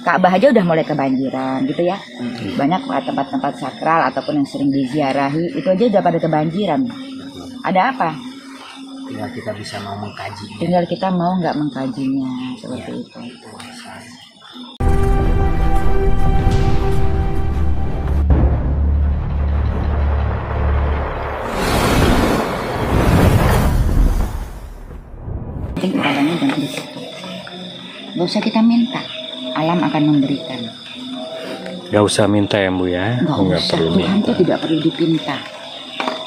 Ka'bah aja udah mulai kebanjiran gitu ya. Banyak tempat-tempat sakral ataupun yang sering diziarahi itu aja udah pada kebanjiran. Ada apa? Tinggal kita bisa mau mengkajinya. Tinggal kita mau nggak mengkajinya seperti itu. Utamanya jangan di situ. Gak usah kita minta, alam akan memberikan. Gak usah minta ya Bu ya. Gak usah, perlu Tuhan itu tidak perlu dipinta.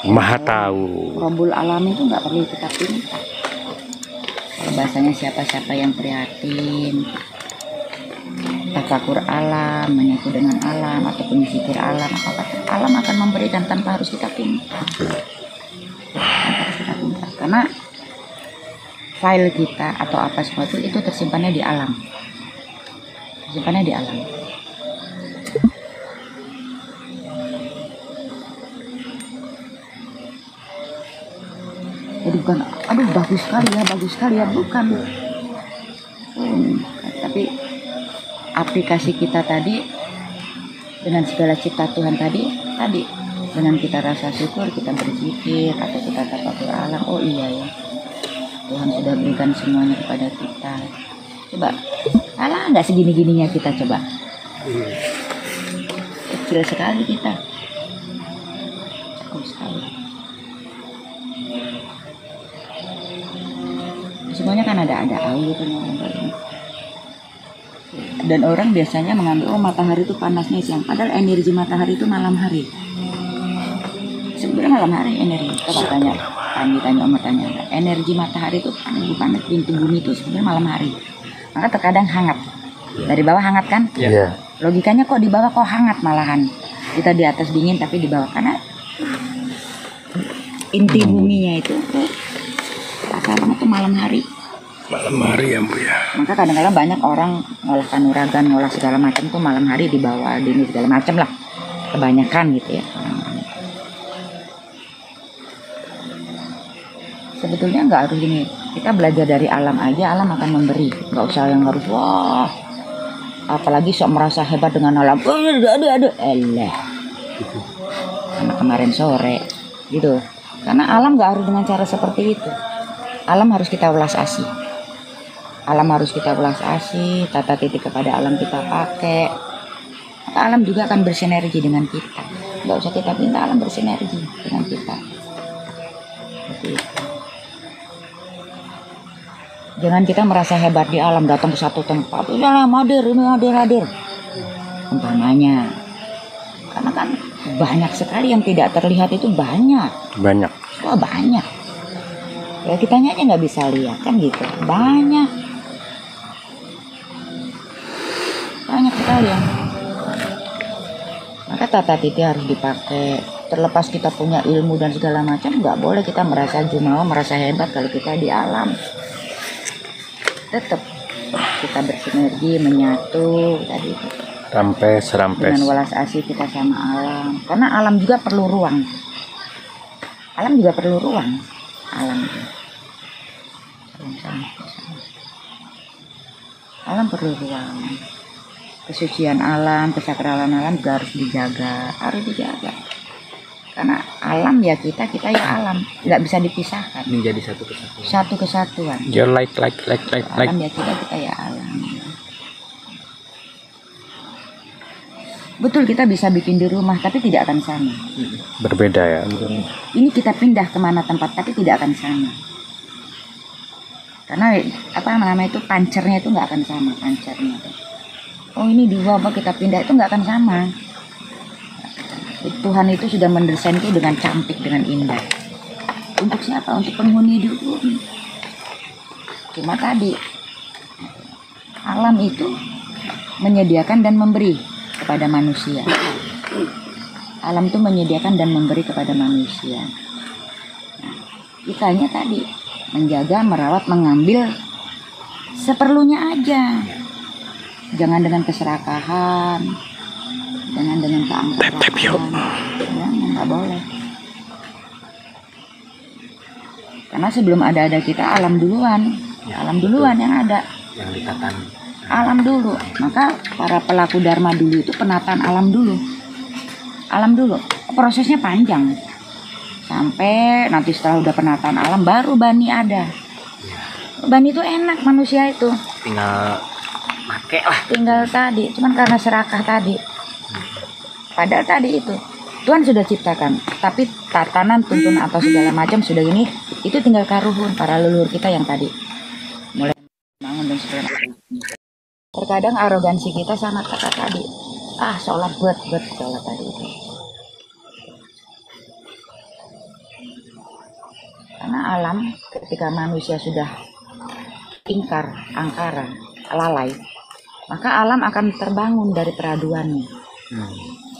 Maha tahu. Rabbul Alamin itu nggak perlu kita pinta. Kalau bahasanya siapa-siapa yang prihatin, tafakur alam, menyatu dengan alam ataupun zikir alam, alam akan memberikan tanpa harus kita pinta. Karena file kita atau apa semua itu tersimpannya di alam. Tersimpannya di alam. Jadi bukan, aduh bagus sekali ya, bukan. Tapi aplikasi kita tadi dengan segala cipta Tuhan tadi dengan kita rasa syukur, kita berzikir atau kita tafakur alam, oh iya ya, Tuhan sudah berikan semuanya kepada kita. Coba, alah nggak segini-gininya kita coba. Kecil sekali kita. Cukup sekali. Semuanya kan ada air. Dan orang biasanya mengambil, oh matahari itu panasnya siang. Padahal energi matahari itu malam hari. Sebenarnya malam hari energi. Coba tanya Oma tanya. Energi matahari itu panas pintu bumi itu sebenarnya malam hari. Maka terkadang hangat. Dari bawah hangat kan? Iya. Logikanya kok di bawah kok hangat malahan. Kita di atas dingin tapi di bawah karena inti buminya itu sekarang itu malam hari. Malam hari ya Bu ya. Maka kadang-kadang banyak orang ngolah kanuragan, ngolah segala macam tuh malam hari di bawah dini segala macam lah. Kebanyakan gitu ya. Sebetulnya nggak harus gini. Kita belajar dari alam aja, alam akan memberi. Nggak usah yang harus wah. Apalagi sok merasa hebat dengan alam. Aduh. Elah. Karena kemarin sore gitu. Karena alam nggak harus dengan cara seperti itu. Alam harus kita ulas asih. Alam harus kita ulas asih, tata titik kepada alam kita pakai. Maka alam juga akan bersinergi dengan kita. Nggak usah kita minta, alam bersinergi dengan kita. Seperti itu. Jangan kita merasa hebat di alam, datang ke satu tempat. Ini hadir. Umpamanya. Karena kan banyak sekali yang tidak terlihat itu banyak. Wah banyak. Ya kitanya aja nggak bisa lihat kan gitu. Banyak sekali ya. Maka tata titi harus dipakai. Terlepas kita punya ilmu dan segala macam, nggak boleh kita merasa jumawa, merasa hebat kalau kita di alam. Tetap kita bersinergi, menyatu tadi. Rampes. Dengan welas asih kita sama alam. Karena alam juga perlu ruang. Alam juga perlu ruang. Alam perlu ruang. Kesucian alam, kesakralan alam juga harus dijaga. Karena alam ya kita ya alam, nggak bisa dipisahkan. Menjadi satu kesatuan. Satu kesatuan. Ya like. Alam ya kita ya alam. Betul kita bisa bikin di rumah, tapi tidak akan sama. Berbeda ya. Ini kita pindah kemana tempat, tapi tidak akan sama. Karena apa namanya itu pancernya itu nggak akan sama pancernya. Oh ini di bawah kita pindah itu nggak akan sama. Tuhan itu sudah mendesain itu dengan cantik, dengan indah. Untuk siapa? Untuk penghuni di bumi. Cuma tadi alam itu menyediakan dan memberi kepada manusia. Alam itu menyediakan dan memberi kepada manusia. Nah, kitanya tadi menjaga, merawat, mengambil seperlunya aja. Jangan dengan keserakahan, jangan dengan keangkuhan. Jangan, nggak boleh. Karena sebelum ada kita alam duluan yang ada. Yang ditatan Alam dulu. Maka para pelaku dharma dulu itu penataan alam dulu. Alam dulu. Prosesnya panjang. Sampai nanti setelah udah penataan alam baru bani ada. Bani itu enak manusia itu. Tinggal make lah. Tinggal tadi, cuman karena serakah tadi. Padahal tadi itu Tuhan sudah ciptakan, tapi tatanan, tuntunan atau segala macam sudah ini, itu tinggal karuhun para leluhur kita yang tadi mulai bangun dan segala macam. Terkadang arogansi kita sama kata tadi, sholat buat sholat tadi itu. Karena alam ketika manusia sudah ingkar, angkara, lalai, maka alam akan terbangun dari peraduannya.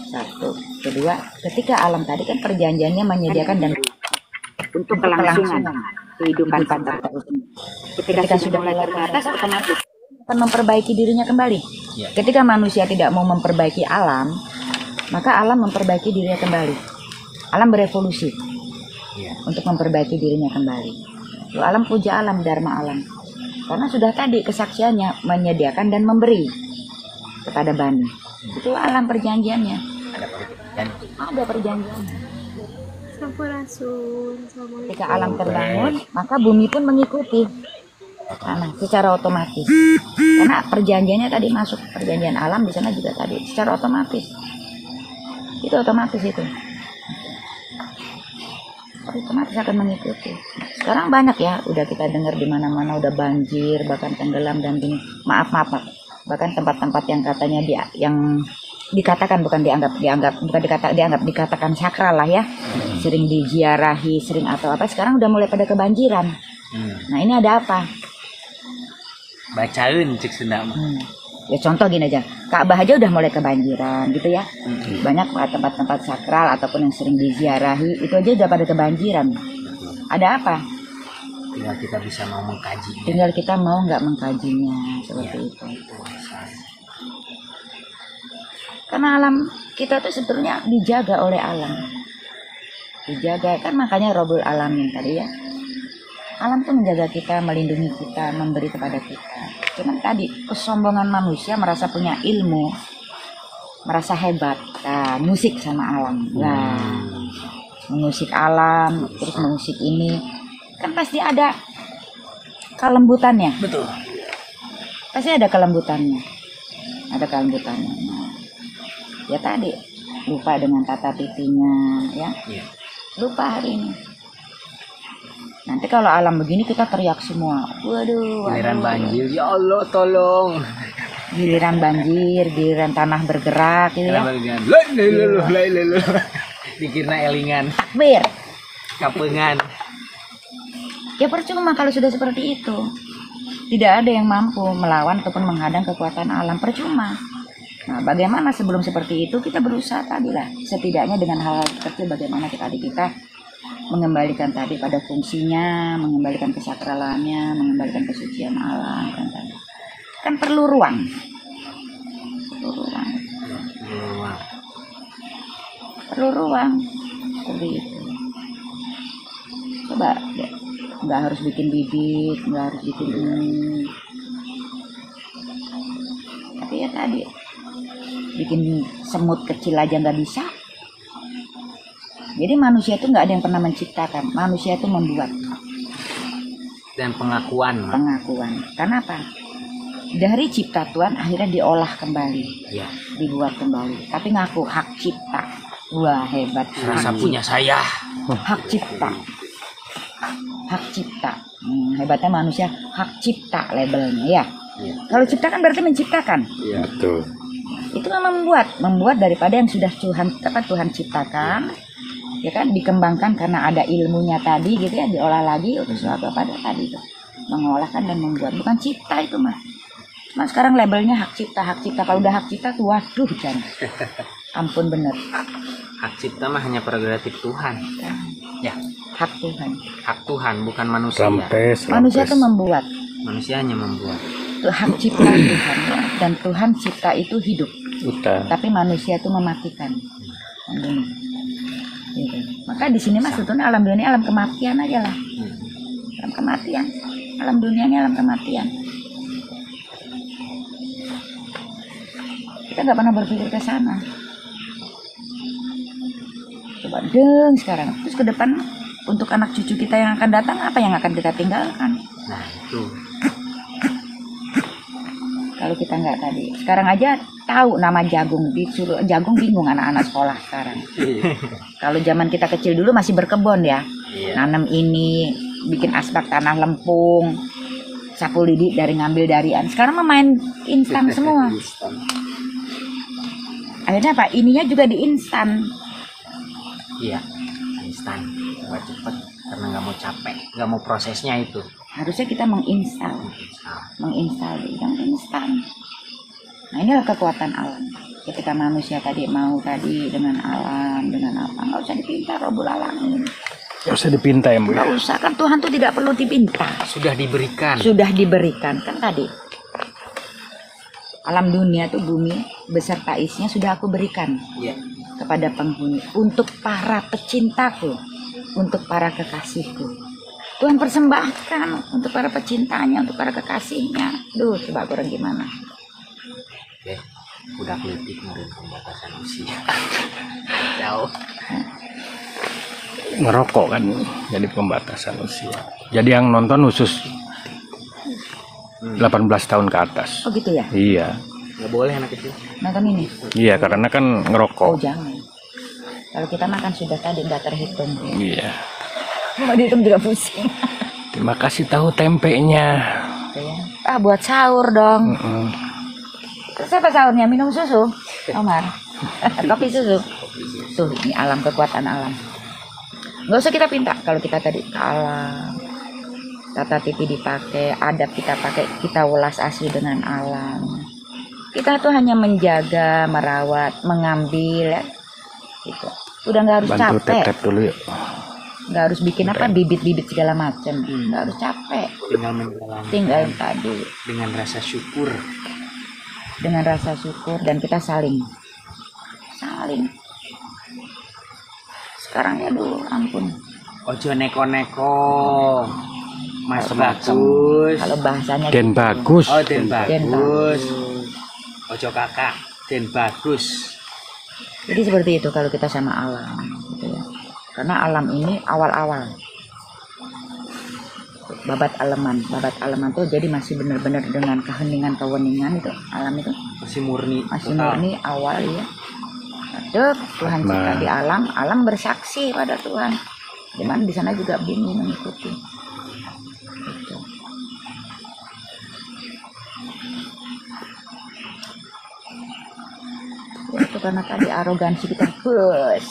Satu, kedua, ketika alam tadi kan perjanjiannya menyediakan dan untuk kelangsungan kehidupan pada ketika sudah mulai ke atas otomatis akan memperbaiki dirinya kembali. Ya. Ketika manusia tidak mau memperbaiki alam, maka alam memperbaiki dirinya kembali. Alam berevolusi untuk memperbaiki dirinya kembali. Lalu alam puja alam, dharma alam. Karena sudah tadi kesaksiannya menyediakan dan memberi kepada bani. Itu alam perjanjiannya. Ada perjanjiannya. Ketika alam terbangun, maka bumi pun mengikuti. Nah, secara otomatis. Karena perjanjiannya tadi masuk perjanjian alam di sana juga tadi secara otomatis. Itu otomatis itu. Otomatis akan mengikuti. Sekarang banyak ya, udah kita dengar di mana-mana udah banjir, bahkan tenggelam dan gini. Maaf Pak. Bahkan tempat-tempat yang katanya yang dikatakan dikatakan sakral lah ya, sering diziarahi, sering atau apa, sekarang udah mulai pada kebanjiran. Nah ini ada apa? Bacain cik Sunda. Ya contoh gini aja, Ka'bah aja udah mulai kebanjiran gitu ya. Banyak tempat-tempat sakral ataupun yang sering diziarahi itu aja udah pada kebanjiran. Ada apa? Tinggal kita bisa mau mengkaji. Tinggal kita mau nggak mengkajinya seperti itu. Karena alam kita tuh sebetulnya dijaga oleh alam. Dijaga kan, makanya Rabbul Alamin tadi ya. Alam tuh menjaga kita, melindungi kita, memberi kepada kita. Cuman tadi kesombongan manusia merasa punya ilmu, merasa hebat. Nah, musik sama alam. Nah, mengusik alam, terus mengusik ini. Kan pasti ada kelembutannya. Betul. Pasti ada kelembutannya. Ada kelembutannya. Nah, ya tadi lupa dengan tata titinya ya. Lupa hari ini. Nanti kalau alam begini kita teriak semua. Waduh. Giliran banjir, ya Allah tolong. Giliran banjir, giliran tanah bergerak gitu ya. Dikirna elingan. Takbir. Kapengan. Ya percuma kalau sudah seperti itu. Tidak ada yang mampu melawan ataupun menghadang kekuatan alam, percuma. Nah, bagaimana sebelum seperti itu kita berusaha tadi lah, setidaknya dengan hal kecil bagaimana kita mengembalikan tadi pada fungsinya, mengembalikan kesakralannya, mengembalikan kesucian alam kan perlu ruang. Perlu ruang seperti itu. Coba nggak harus bikin bibit, nggak harus bikin ini, tapi ya tadi bikin semut kecil aja nggak bisa. Jadi manusia itu nggak ada yang pernah menciptakan, manusia itu membuat. Dan pengakuan. Kenapa? Dari cipta Tuhan akhirnya diolah kembali, dibuat kembali. Tapi ngaku hak cipta. Wah hebat. Rasa punya saya. Hak cipta. Hebatnya manusia, hak cipta labelnya ya. Kalau ciptakan berarti menciptakan. Iya betul. Itu memang membuat daripada yang sudah Tuhan ciptakan, ya kan, dikembangkan karena ada ilmunya tadi gitu ya, diolah lagi untuk sesuatu pada tadi itu, mengolahkan dan membuat, bukan cipta itu mah. Cuma sekarang labelnya hak cipta. Kalau udah hak cipta tuh waduh kan, ampun bener. Hak cipta mah hanya prerogatif Tuhan. Ya. Hak Tuhan bukan manusia. Manusia itu membuat. Manusia hanya membuat. Itu hak cipta Tuhan ya. Dan Tuhan cipta itu hidup. Tapi manusia itu mematikan. Gitu. Maka di sini mas sebetulnya alam dunia alam kematian aja lah. Alam kematian. Alam dunia ini alam kematian. Kita nggak pernah berpikir ke sana. Coba deng sekarang. Terus ke depan untuk anak cucu kita yang akan datang, apa yang akan kita tinggalkan? Nah itu. Kalau kita nggak tadi. Sekarang aja tahu nama jagung. Disuruh jagung bingung anak-anak sekolah sekarang. Kalau zaman kita kecil dulu masih berkebun ya. Iya. Nanam ini, bikin asbak tanah lempung, sapu lidi dari ngambil darian. Sekarang mah main instan semua. Akhirnya apa? Ininya juga diinstan. Iya, instan, buat cepet karena nggak mau capek, nggak mau prosesnya itu. Harusnya kita menginstal yang instan. Nah inilah kekuatan alam. Ketika manusia tadi mau tadi dengan alam, dengan apa, nggak usah dipinta Rabbul Alamin. Nggak usah dipinta ya Bu ya. Nggak usah, kan Tuhan tuh tidak perlu dipinta. Sudah diberikan. Sudah diberikan kan tadi. Alam dunia tuh bumi beserta isinya sudah aku berikan. Iya. Kepada penghuni, untuk para pecintaku, untuk para kekasihku. Tuhan persembahkan untuk para pecintanya, untuk para kekasihnya. Duh, coba kurang gimana? Oke, udah politik ngurus pembatasan usia. Jauh. Ngerokok kan jadi pembatasan usia. Jadi yang nonton khusus 18 tahun ke atas. Oh gitu ya? Iya. Nggak boleh anak kecil. Nonton ini? Iya, karena kan Oh ngerokok. jangan. Kalau kita makan sudah tadi nggak terhitung. Iya. Mau dihitung juga pusing. Terima kasih tahu tempenya. Gitu ya. Ah buat sahur dong. Terus apa sahurnya? Minum susu, Omar. Kopi susu. Tuh ini alam, kekuatan alam. Nggak usah kita pinta. Kalau kita tadi ke alam, tata titi dipakai, adab kita pakai, kita ulas asli dengan alam. Kita tuh hanya menjaga, merawat, mengambil ya. Gitu. Udah nggak harus Bantu capek. tep-tep dulu yuk. Nggak harus bikin apa bibit-bibit segala macam. Nggak harus capek. Tinggal menjalankan Tinggal tadi dengan rasa syukur. dengan rasa syukur dan kita saling. Sekarang ya dulu ampun. Ojo neko-neko. Mas Kalau bagus. Kalau bahasanya Den gitu. bagus. Oh, den bagus. bagus. Ojo kakak, den bagus. Jadi seperti itu kalau kita sama alam gitu ya. Karena alam ini awal-awal babat aleman tuh jadi masih benar-benar dengan keheningan itu alam itu Masih murni. masih total. murni awal ya. Aduk, Tuhan cipta di alam bersaksi pada Tuhan. Dimana di sana juga bumi mengikuti. Gitu. Ya, itu karena tadi arogansi kita bus.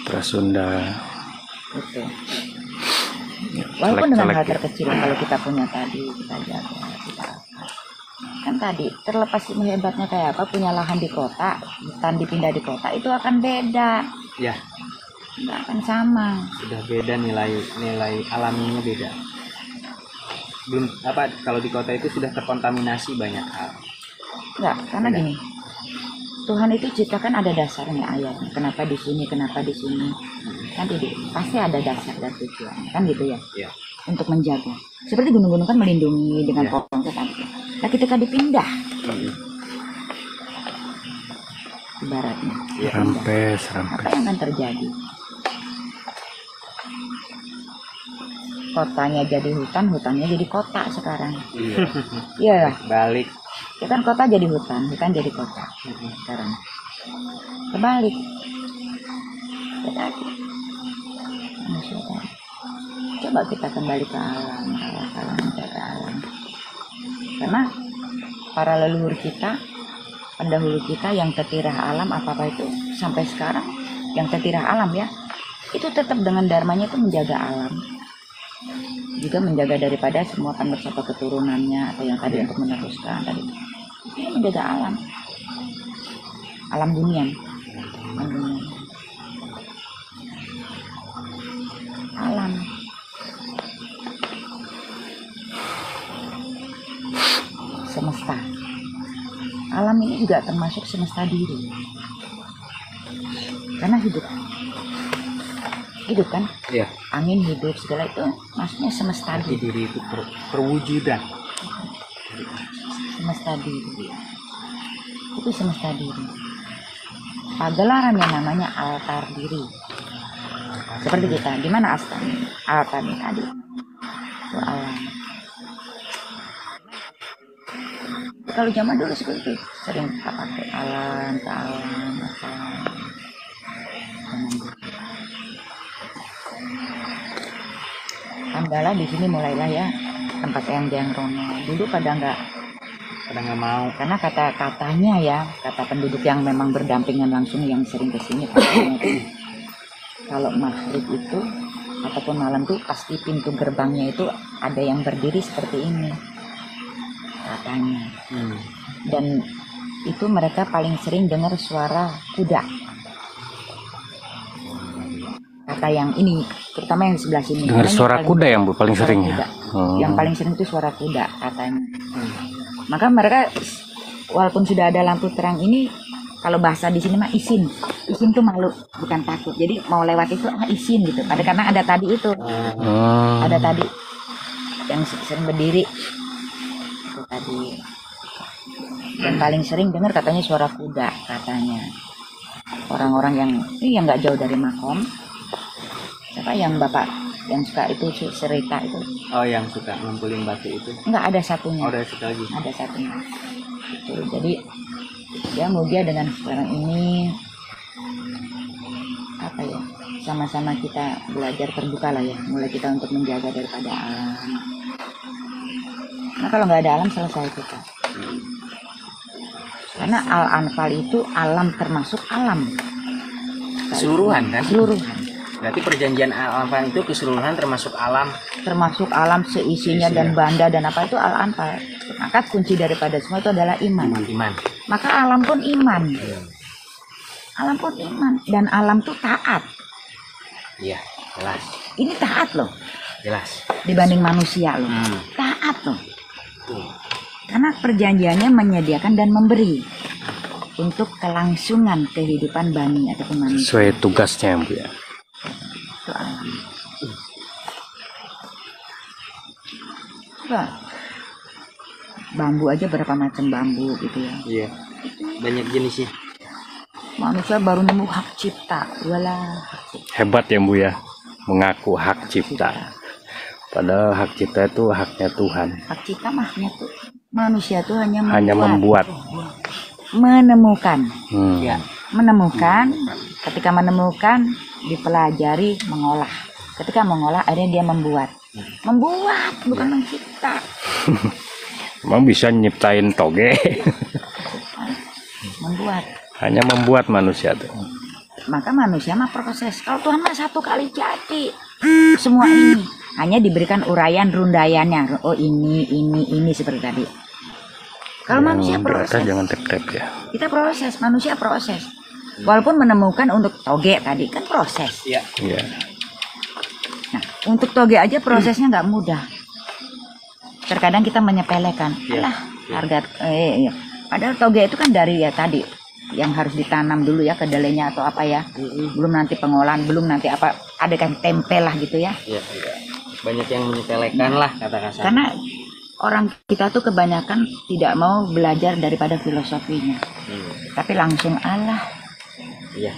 Terus Sunda. Gitu. Walaupun dengan hal Celek-celek ya. terkecil kalau kita punya tadi kita jaga kita kan tadi terlepas hebatnya kayak apa punya lahan di kota hutan dipindah di kota itu akan beda Ya, nggak akan sama. sudah beda nilai alaminya beda. Belum apa kalau di kota itu sudah terkontaminasi banyak hal. Nggak karena Beda. gini Tuhan itu ciptakan ada dasarnya ayatnya kenapa di sini kan pasti ada dasar dan tujuan kan gitu ya. Ya. Untuk menjaga seperti gunung-gunung kan melindungi dengan Ya. pohon tadi. Nah ketika dipindah ibaratnya Ya. Rampes. apa yang akan terjadi? Kotanya jadi hutannya jadi kota sekarang. Iya. Iya, Balik. ya kan kota jadi hutan jadi kota sekarang. Kebalik. Ya tadi. Manusia tadi. Coba kita kembali ke alam, menjaga alam. Karena para leluhur kita, pendahulu kita yang tetirah alam apa-apa itu sampai sekarang yang tetirah alam ya, itu tetap dengan dharmanya itu menjaga alam. Juga menjaga daripada semua penerus atau keturunannya atau yang tadi untuk meneruskan tadi. Ini menjaga alam. Alam dunia. Alam. Semesta. Alam ini juga termasuk semesta diri. Karena hidup kan? Iya. Angin hidup segala itu maksudnya semesta Di diri. diri itu perwujudan. semesta diri. Itu semesta diri. Pagelaran yang namanya altar diri. Seperti kita, di mana altarnya tadi? Itu alam. Kalau zaman dulu seperti itu, sering kita pakai alam, ke alam, apa. Alhamdulillah di sini mulailah ya tempat yang rono. Dulu pada nggak mau, karena katanya ya, kata penduduk yang memang berdampingan langsung yang sering kesini, katanya tuh kalau maghrib itu ataupun malam tuh pasti pintu gerbangnya itu ada yang berdiri seperti ini katanya. Dan itu mereka paling sering dengar suara kuda. Kata yang ini, terutama yang di sebelah sini. Dengar suara kuda yang Bu paling sering ya. Yang paling sering itu suara kuda katanya. Maka mereka walaupun sudah ada lampu terang ini, kalau bahasa di sini mah isin tuh malu, bukan takut. Jadi mau lewat itu isin gitu. Karena ada tadi itu, ada tadi yang sering berdiri itu tadi. Dan paling sering dengar katanya suara kuda katanya. Orang-orang yang nggak jauh dari makom. Siapa yang bapak yang suka itu cerita itu? Oh, yang suka ngumpulin batu itu? Enggak, ada satunya. Oh, ada satu lagi. Ada satunya. Itu. Jadi ya mudah dengan sekarang ini apa ya? Sama-sama kita belajar terbuka lah ya. Mulai kita untuk menjaga daripada alam. Nah kalau nggak ada alam selesai kita. Karena Al-Anfal itu alam termasuk alam. Keseluruhan kan? Keseluruhan. Berarti perjanjian Al-Anfal itu keseluruhan termasuk alam. Termasuk alam seisinya dan banda dan apa itu Al-Anfal. Maka kunci daripada semua itu adalah iman. Iman. Maka alam pun iman. Alam pun iman. Dan alam tuh taat. Iya, jelas. Ini taat loh. Jelas. Dibanding manusia loh. Taat loh. Karena perjanjiannya menyediakan dan memberi. Untuk kelangsungan kehidupan bani ataupun manusia. Sesuai tugasnya Bu ya. Itu alam. Coba. Bambu aja berapa macam bambu gitu ya. Iya. Banyak jenisnya. Manusia baru nemu hak cipta. Walah, hak cipta. Hebat ya Bu ya, mengaku hak cipta. Padahal hak cipta itu haknya Tuhan. Hak cipta mahnya tuh manusia tuh hanya membuat. Menemukan. Ya. Menemukan, ketika menemukan dipelajari, mengolah. Ketika mengolah akhirnya dia membuat. Membuat bukan mencipta. Emang bisa nyiptain toge? Membuat. Hanya membuat manusia tuh. Maka manusia mah proses. Kalau Tuhan mah satu kali jadi. Semua ini hanya diberikan uraian rundaiannya. Oh ini seperti tadi. Kalau manusia proses. Jangan tep-tep ya. Kita proses, manusia proses. Walaupun menemukan untuk toge tadi kan proses. Iya. Iya. Nah, untuk toge aja prosesnya nggak mudah. Terkadang kita menyepelekan. Alah, harga iya. Padahal toge itu kan dari ya tadi yang harus ditanam dulu ya kedelainya atau apa ya. Belum nanti pengolahan, belum nanti apa ada kan tempe lah gitu ya. Iya. Banyak yang menyepelekan lah kata kasar. Karena orang kita tuh kebanyakan tidak mau belajar daripada filosofinya. Tapi langsung Allah. Iya.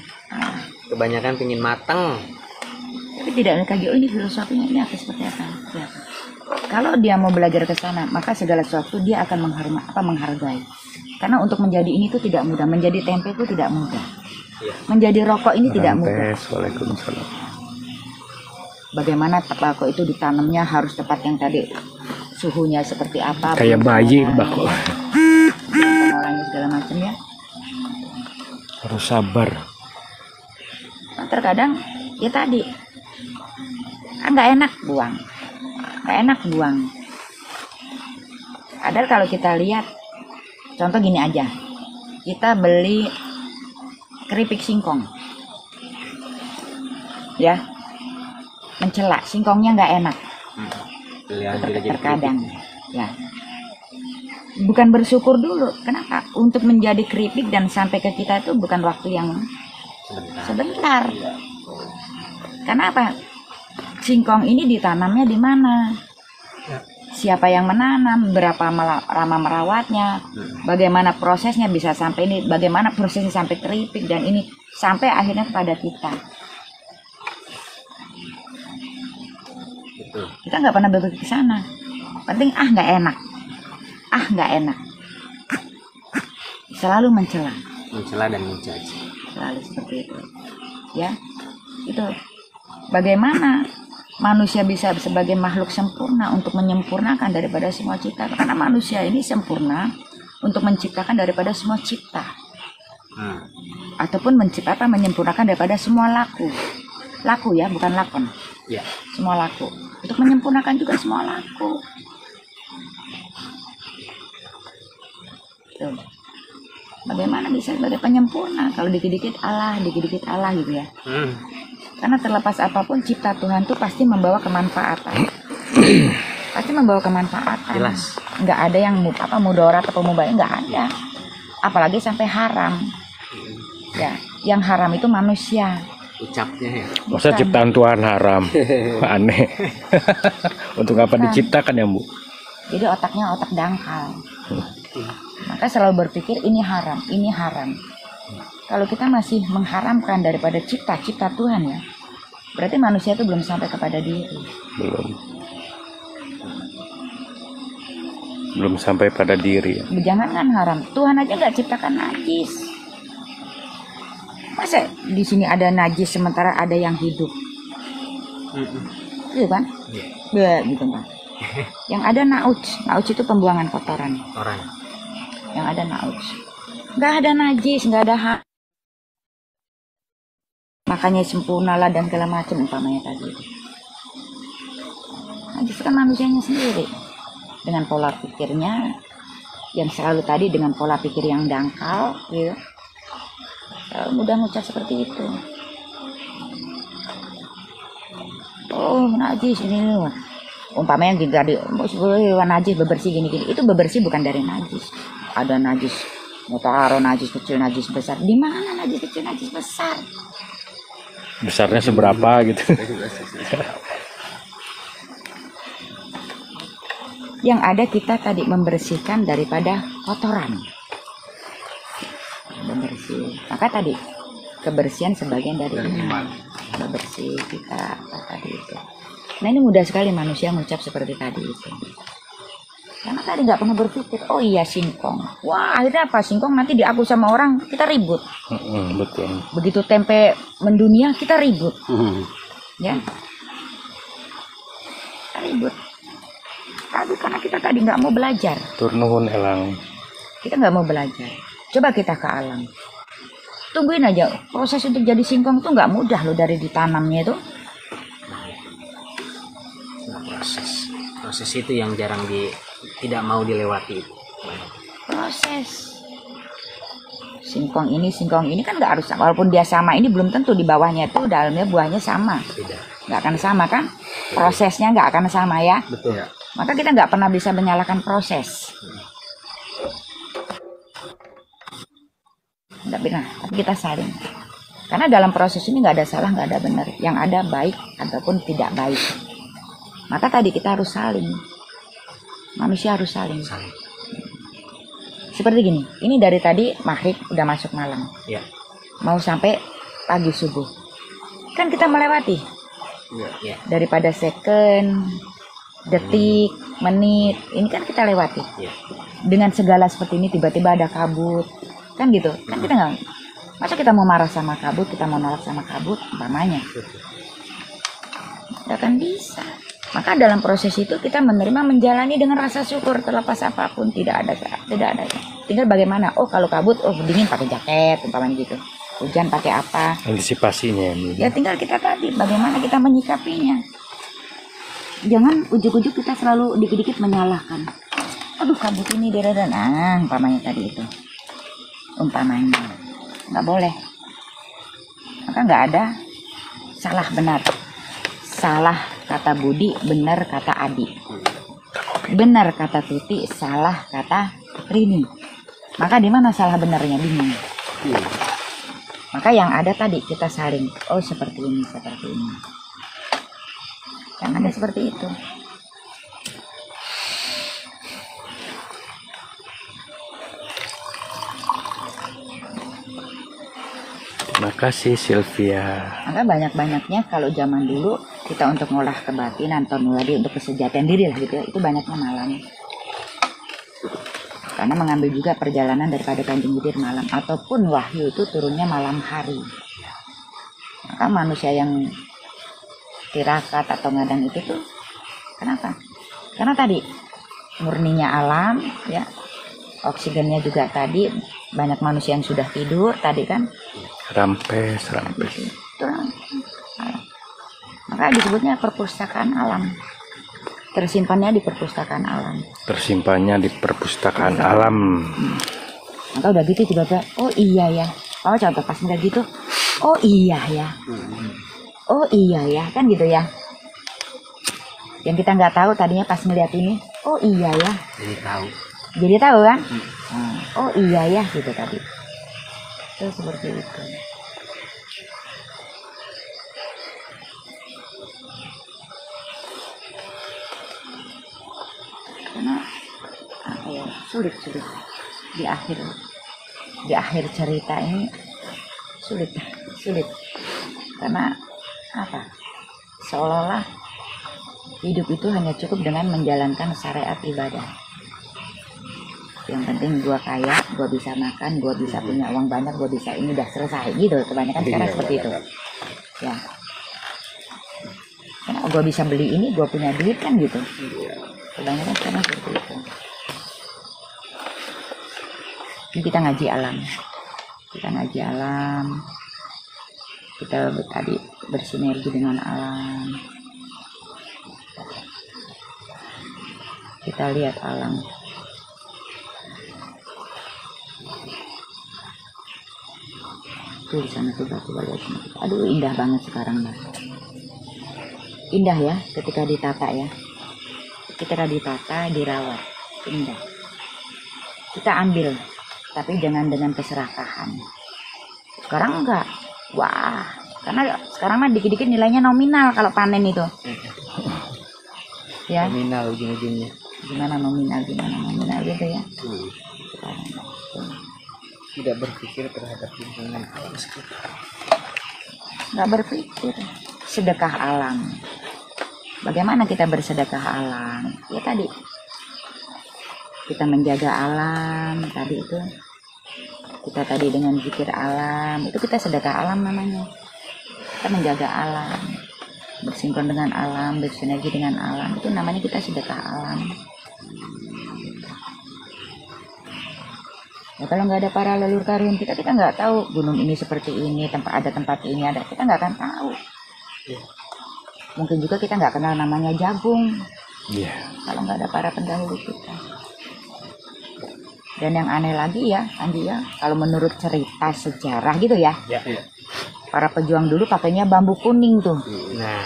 Kebanyakan pingin mateng. Tapi tidak kayak ini filosofinya ini apa seperti apa. Ya. Kalau dia mau belajar ke sana, maka segala sesuatu dia akan menghargai. Karena untuk menjadi ini tuh tidak mudah, menjadi tempe itu tidak mudah. Iya. Menjadi rokok ini tidak mudah. Waalaikumsalam. Bagaimana tembakau itu ditanamnya harus tepat yang tadi suhunya seperti apa. Kayak bayi bako. Pengolahannya segala macam ya. Harus sabar. Nah, terkadang ya tadi nggak enak buang. Padahal kalau kita lihat, contoh gini aja, kita beli keripik singkong, ya, mencela singkongnya nggak enak, terkadang, ya, bukan bersyukur dulu. Kenapa? Untuk menjadi keripik dan sampai ke kita itu bukan waktu yang sebentar. Kenapa? Singkong ini ditanamnya di mana? siapa yang menanam, berapa lama merawatnya, bagaimana prosesnya bisa sampai ini, bagaimana prosesnya sampai keripik, dan ini sampai akhirnya kepada kita. Betul. Kita nggak pernah berpikir ke sana. Penting nggak enak, nggak enak. Selalu mencela Dan mencaci. selalu seperti itu, ya. Itu bagaimana manusia bisa sebagai makhluk sempurna untuk menyempurnakan daripada semua cipta, karena manusia ini sempurna untuk menciptakan daripada semua cipta, ataupun menyempurnakan daripada semua laku ya, bukan lakon Ya. semua laku, untuk menyempurnakan juga semua laku. Tuh. Bagaimana bisa sebagai penyempurna kalau dikit-dikit Allah gitu ya. Karena terlepas apapun cipta Tuhan tuh pasti membawa kemanfaatan. Pasti membawa kemanfaatan. Jelas. Nggak ada yang mudarat atau mubah, nggak ada. Apalagi sampai haram. Ya, yang haram itu manusia. Ucapnya ya. Masa Bukan. ciptaan Tuhan haram? Aneh. Untuk apa Bukan. diciptakan ya, Bu? Jadi otaknya otak dangkal. Maka selalu berpikir ini haram. Kalau kita masih mengharamkan daripada cipta Tuhan ya, berarti manusia itu belum sampai kepada diri. Belum sampai pada diri ya. Jangankan haram, Tuhan aja nggak ciptakan najis. Masa di sini ada najis sementara ada yang hidup? Iya kan? Gitu kan. Yang ada nauj itu pembuangan kotoran. Orang. Yang ada nauj. Nggak ada najis, nggak ada hak. Makanya sempurnalah dan segala macam umpamanya tadi. Najis kan manusianya sendiri. Dengan pola pikirnya yang selalu tadi, dengan pola pikir yang dangkal gitu. Mudah ngucap seperti itu. Oh najis ini, umpamanya jadi najis bebersih gini, itu bebersih bukan dari najis. Ada najis, mau taruh najis kecil, najis besar. Di mana najis kecil, najis besar? Besarnya seberapa gitu. Yang ada kita tadi membersihkan daripada kotoran. Membersih. Maka tadi kebersihan sebagian dari iman. Bersih kita tadi itu. Nah ini mudah sekali manusia mengucap seperti tadi itu. Karena tadi nggak pernah berpikir, oh iya singkong. Wah akhirnya apa, singkong nanti diaku sama orang, kita ribut. Betul. Begitu tempe mendunia, kita ribut. Ya, kita ribut. Tapi karena kita tadi nggak mau belajar. Turnuhun elang. Kita nggak mau belajar. Coba kita ke alam. Tungguin aja, proses untuk jadi singkong tuh nggak mudah loh dari ditanamnya itu. Proses itu yang jarang tidak mau dilewati. Proses singkong ini kan nggak harus, walaupun dia sama, ini belum tentu di bawahnya itu dalamnya buahnya sama. Nggak akan sama kan, prosesnya nggak akan sama ya. Betul. Maka kita nggak pernah bisa menyalahkan proses. Nggak pernah, tapi kita saling. Karena dalam proses ini nggak ada salah, nggak ada benar. Yang ada baik ataupun tidak baik. Maka tadi kita harus saling. Manusia harus saling. Seperti gini, ini dari tadi maghrib udah masuk malam. Ya. Mau sampai pagi subuh. Kan kita melewati. Ya. Daripada second, detik, menit, ini kan kita lewati. Ya. Dengan segala seperti ini tiba-tiba ada kabut. Kan gitu. Kan kita nggak, masa kita mau marah sama kabut, kita mau nolak sama kabut, umpamanya. Nggak akan bisa. Maka dalam proses itu kita menerima, menjalani dengan rasa syukur terlepas apapun, tidak ada. Tinggal bagaimana. Oh kalau kabut, oh dingin pakai jaket, umpamanya gitu. Hujan pakai apa? Antisipasinya. Ya tinggal kita tadi, bagaimana kita menyikapinya. Jangan ujuk-ujuk kita selalu dikit-dikit menyalahkan. Aduh kabut ini nah, umpamanya tadi itu. Umpamanya nggak boleh. Maka nggak ada salah benar. Salah kata Budi, benar kata Adi. Benar kata Tuti, salah kata Rini. Maka di mana salah benarnya, bingung. Maka yang ada tadi kita saling, oh seperti ini. Yang ada seperti itu. Terima kasih Sylvia. Maka banyak-banyaknya kalau zaman dulu kita untuk ngolah kebatinan atau nuladi untuk kesejahteraan diri lah gitu ya, itu banyaknya malam. Karena mengambil juga perjalanan daripada Kanjeng Gidir malam, ataupun wahyu itu turunnya malam hari. Maka manusia yang tirakat atau ngadang itu tuh kenapa? Karena tadi murninya alam ya, oksigennya juga tadi banyak manusia yang sudah tidur tadi kan. Rampes. Itu alam. Maka disebutnya perpustakaan alam. Tersimpannya di perpustakaan alam. Tersimpannya di perpustakaan alam. Maka udah gitu tiba-tiba, oh iya ya. Oh contoh pas udah gitu, oh iya ya. Oh iya ya, kan gitu ya. Yang kita nggak tahu tadinya pas ngeliat ini, oh iya ya. Jadi tahu kan? Oh iya ya gitu tadi. Itu seperti itu. Karena apa ya, sulit di akhir cerita ini sulit karena apa, seolah-olah hidup itu hanya cukup dengan menjalankan syariat ibadah. Yang penting gua kaya, gua bisa makan, gua bisa punya uang banyak, gua bisa ini, udah selesai gitu. Kebanyakan sekarang seperti itu ya, karena gua bisa beli ini, gua punya duit kan gitu. Kebanyakan sekarang seperti itu. Ini kita ngaji alam, kita tadi bersinergi dengan alam, kita lihat alam. Tuh di sana tuh batu lihat. Aduh indah banget sekarang Mas. Indah ya ketika ditata ya. Ketika ditata, dirawat, indah. Kita ambil, tapi jangan dengan keserakahan. Sekarang enggak. Wah, karena sekarang mah dikit-dikit nilainya nominal kalau panen itu. Ya. Nominal ujung-ujungnya. Gimana nominal gitu ya. Tidak berpikir terhadap lingkungan alam sekitar. Nggak berpikir. Sedekah alam. Bagaimana kita bersedekah alam? Ya tadi kita menjaga alam, tadi itu kita tadi dengan zikir alam, itu kita sedekah alam namanya. Kita menjaga alam, bersinkron dengan alam, bersinergi dengan alam, itu namanya kita sedekah alam. Ya kalau nggak ada para leluhur karun kita nggak tahu gunung ini seperti ini, ada tempat ini ada, kita nggak akan tahu. Mungkin juga kita nggak kenal namanya jagung, kalau nggak ada para pendahulu kita. Dan yang aneh lagi ya, Andi ya, kalau menurut cerita sejarah gitu ya, para pejuang dulu pakainya bambu kuning tuh. Nah,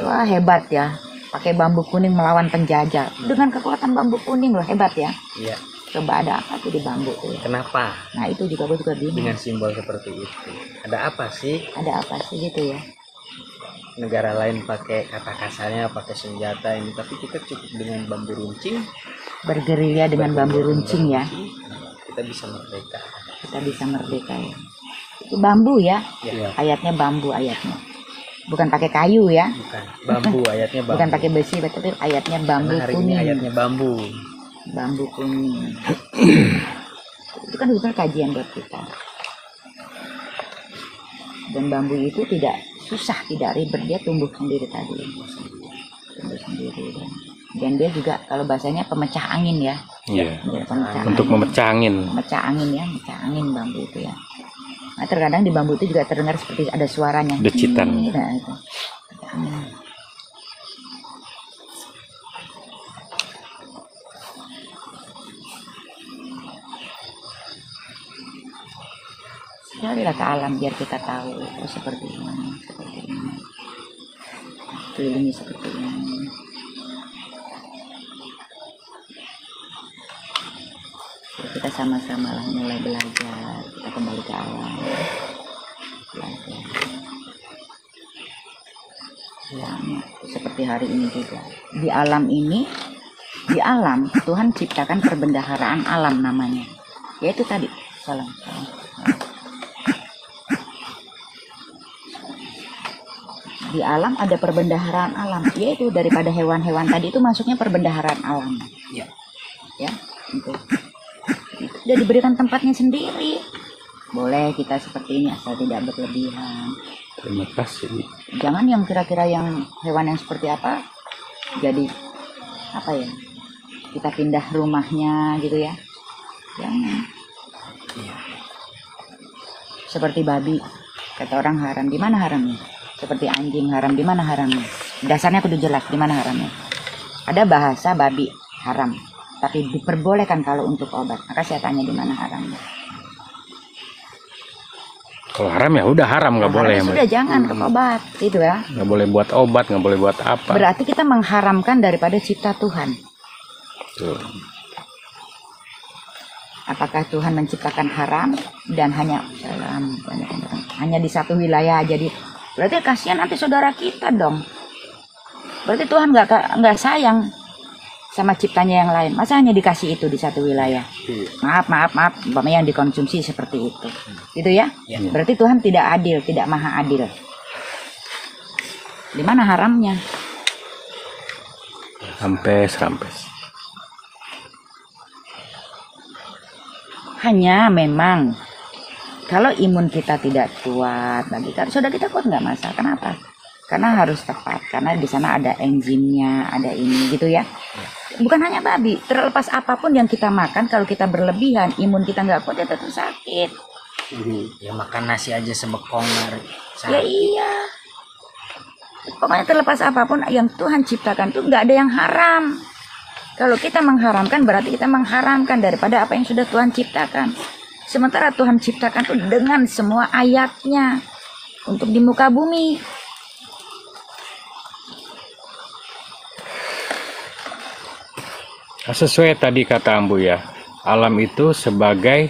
wah hebat ya, pakai bambu kuning melawan penjajah dengan kekuatan bambu kuning loh, hebat ya. iya. Coba ada apa tuh di bambu tuh ya? Kenapa? Nah itu juga gue juga bingung. Dengan simbol seperti itu, ada apa sih? Ada apa sih gitu ya? Negara lain pakai kata kasarnya, pakai senjata ini, tapi kita cukup dengan bambu runcing. Bergerilya dengan bambu runcing ya. Kita bisa merdeka. Kita bisa merdeka ya. Itu bambu ya. Ya. Ayatnya bambu ayatnya. Bukan pakai kayu ya. Bukan. Bambu ayatnya bambu. Bukan pakai besi, tapi ayatnya bambu Karena hari kuning. ini ayatnya bambu. Bambu kuning. Itu kan sebetulnya kajian buat kita. Dan bambu itu tidak susah, tidak ribet, dia tumbuh sendiri tadi. Tumbuh sendiri. Dan dia juga kalau bahasanya pemecah angin ya. Iya. Dia pemecah Untuk angin. memecah angin. Memecah angin ya, memecah angin bambu itu ya. Nah, terkadang di bambu itu juga terdengar seperti ada suaranya. Decitan. Nah, itu. Angin. Carilah ke alam biar kita tahu oh, seperti ini. Kelilingi seperti ini. Ya, kita sama-sama lah mulai belajar, kita kembali ke alam. Belajar. Ya, seperti hari ini juga. Di alam ini, di alam Tuhan ciptakan perbendaharaan alam namanya. Yaitu tadi, salam. Di alam ada perbendaharaan alam, yaitu daripada hewan-hewan tadi itu masuknya perbendaharaan alam. Ya. Ya, itu. Sudah diberikan tempatnya sendiri. Boleh kita seperti ini asal tidak berlebihan. Terima kasih. Jangan yang kira-kira yang hewan yang seperti apa, jadi apa ya? Kita pindah rumahnya gitu ya. Jangan. Seperti babi, kata orang haram. Di mana haramnya? Seperti anjing haram, di mana haramnya? Dasarnya kudu jelas di mana haramnya. Ada bahasa babi haram, tapi diperbolehkan kalau untuk obat. Maka saya tanya di mana haramnya. Kalau haram ya udah haram, nggak boleh ya, Mbak. Sudah jangan ke obat, itu ya. Nggak boleh buat obat, nggak boleh buat apa. Berarti kita mengharamkan daripada cipta Tuhan. Tuh. Apakah Tuhan menciptakan haram dan hanya di satu wilayah aja? Berarti kasihan nanti saudara kita dong. Berarti Tuhan nggak sayang sama ciptanya yang lain. Masa hanya dikasih itu di satu wilayah? Maaf, umpamanya yang dikonsumsi seperti itu. Gitu ya? Berarti Tuhan tidak adil, tidak maha adil. Di mana haramnya? Rampes. Hanya memang kalau imun kita tidak kuat, bagi sudah kita kuat nggak masalah. Kenapa? Karena harus tepat. Karena di sana ada enzimnya, ada ini gitu ya. Bukan hanya babi, terlepas apapun yang kita makan, kalau kita berlebihan, imun kita nggak kuat, ya tetap sakit. Ya makan nasi aja sebekong Ya iya. Pokoknya terlepas apapun yang Tuhan ciptakan tuh nggak ada yang haram. Kalau kita mengharamkan berarti kita mengharamkan daripada apa yang sudah Tuhan ciptakan. Sementara Tuhan ciptakan tuh dengan semua ayatnya untuk di muka bumi. Sesuai tadi kata Ambu ya, alam itu sebagai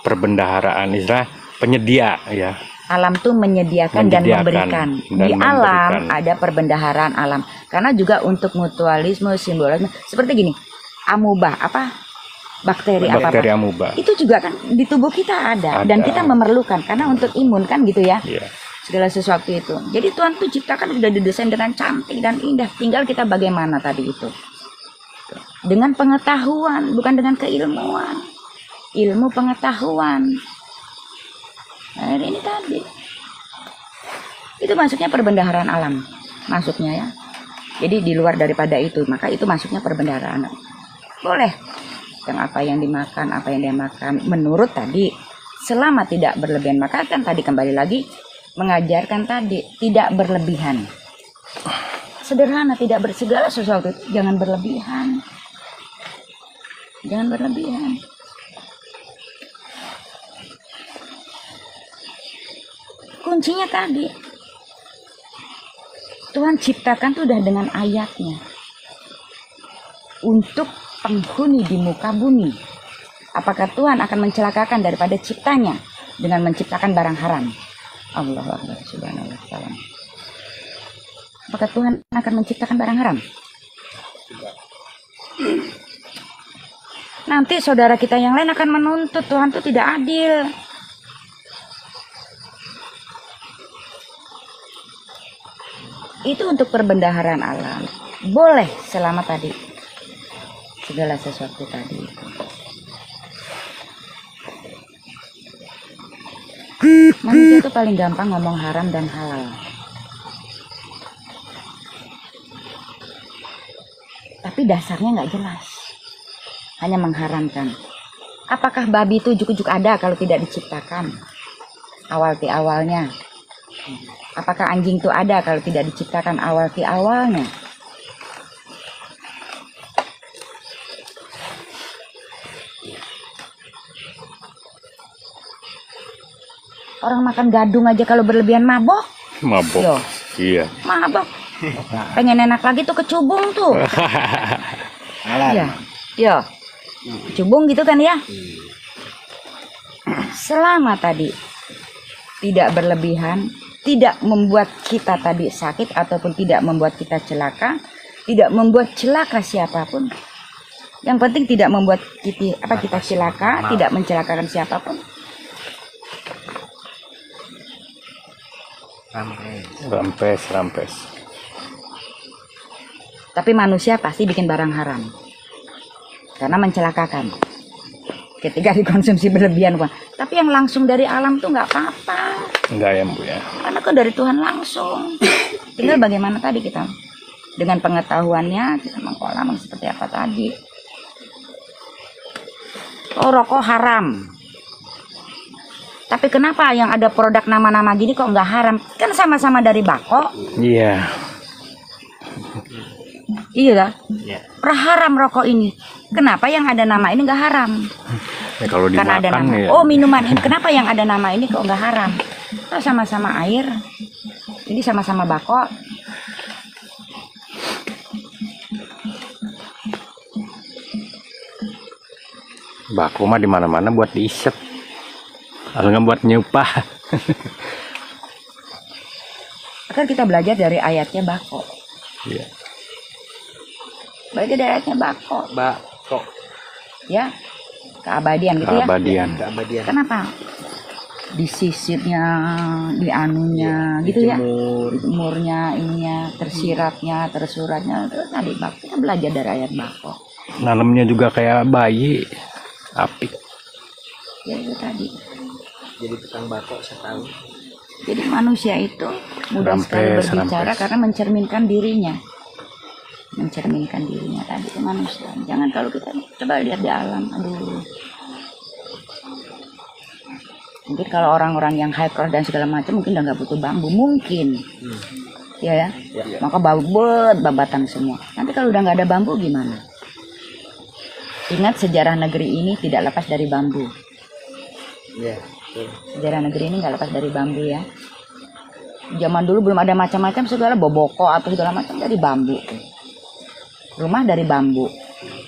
perbendaharaan, istilah penyedia ya. Alam tuh menyediakan dan memberikan. Di alam ada perbendaharaan alam. Karena juga untuk mutualisme, simbolisme seperti gini. Amubah bakteri amuba. Itu juga kan di tubuh kita ada. Dan kita memerlukan karena untuk imun kan gitu ya. Segala sesuatu itu. Jadi Tuhan tuh ciptakan sudah didesain dengan cantik dan indah. Tinggal kita bagaimana tadi itu. Dengan pengetahuan, bukan dengan keilmuan. Ilmu pengetahuan. Nah, ini tadi. Itu masuknya perbendaharaan alam. Masuknya ya. Jadi di luar daripada itu, maka itu masuknya perbendaharaan. Boleh. Yang apa yang dimakan, apa yang dia makan, menurut tadi selama tidak berlebihan. Maka kan tadi kembali lagi mengajarkan tadi tidak berlebihan. Sederhana, tidak bersegala sesuatu jangan berlebihan. Jangan berlebihan. Kuncinya tadi Tuhan ciptakan tuh udah dengan ayatnya untuk penghuni di muka bumi. Apakah Tuhan akan mencelakakan daripada ciptanya dengan menciptakan barang haram? Allahu Akbar, subhanallah, salam. Apakah Tuhan akan menciptakan barang haram? Nanti saudara kita yang lain akan menuntut Tuhan itu tidak adil. Itu untuk perbendaharaan alam. Boleh selama tadi segala sesuatu tadi itu. Manusia itu paling gampang ngomong haram dan halal. Tapi dasarnya nggak jelas. Hanya mengharamkan. Apakah babi itu ujuk-ujuk ada kalau tidak diciptakan? Awalnya. Apakah anjing itu ada kalau tidak diciptakan awalnya? Orang makan gadung aja kalau berlebihan mabok. Yo. Iya. Mabok. Pengen enak lagi tuh kecubung tuh. Iya. Yo. Kecubung gitu kan ya. Selama tadi tidak berlebihan, tidak membuat kita tadi sakit ataupun tidak membuat kita celaka, tidak membuat celaka siapapun. Yang penting tidak membuat kita celaka, tidak mencelakakan siapapun. Rampes. Tapi manusia pasti bikin barang haram karena mencelakakan ketika dikonsumsi berlebihan, Bang. Tapi yang langsung dari alam tuh nggak apa-apa, Enggak ya, Bu ya. karena kan dari Tuhan langsung. Tinggal bagaimana tadi kita dengan pengetahuannya kita mengolah seperti apa tadi. Oh, rokok haram. Tapi kenapa yang ada produk nama-nama gini kok nggak haram? Kan sama-sama dari bako. Iya. Iya lah. Ya. Haram rokok ini. Kenapa yang ada nama ini nggak haram? Ya, kalau Karena ada dimakan nama. ya. Oh, minuman ini. Kenapa yang ada nama ini kok nggak haram? Itu sama-sama air. Jadi sama-sama bako. Bako mah di mana-mana buat diisep. Kalau nggak buat nyupah. Kan kita belajar dari ayatnya bako. Iya. Belajar dari ayatnya bako. Kok Ya. Keabadian gitu ya. Keabadian. keabadian. Kenapa? Disisirnya, di anunya gitu ya. Dijemur. Umurnya, ininya, tersiratnya, tersuratnya. Terus tadi bako. Kita belajar dari ayat bako. Nanamnya juga kayak bayi. Apik. Ya itu tadi. Jadi tukang bakok setahun. Jadi manusia itu mudah sekali Rampes, berbicara rampes. karena mencerminkan dirinya. Mencerminkan dirinya tadi itu manusia. Jangan kalau kita coba lihat di alam, aduh. Mungkin kalau orang-orang yang high class dan segala macam mungkin udah nggak butuh bambu, mungkin. Ya ya. Ya. Maka babet babatan semua. Nanti kalau udah nggak ada bambu gimana? Ingat sejarah negeri ini tidak lepas dari bambu. Ya. Sejarah negeri ini nggak lepas dari bambu ya. Zaman dulu belum ada macam-macam segala boboko atau segala macam dari bambu. Rumah dari bambu.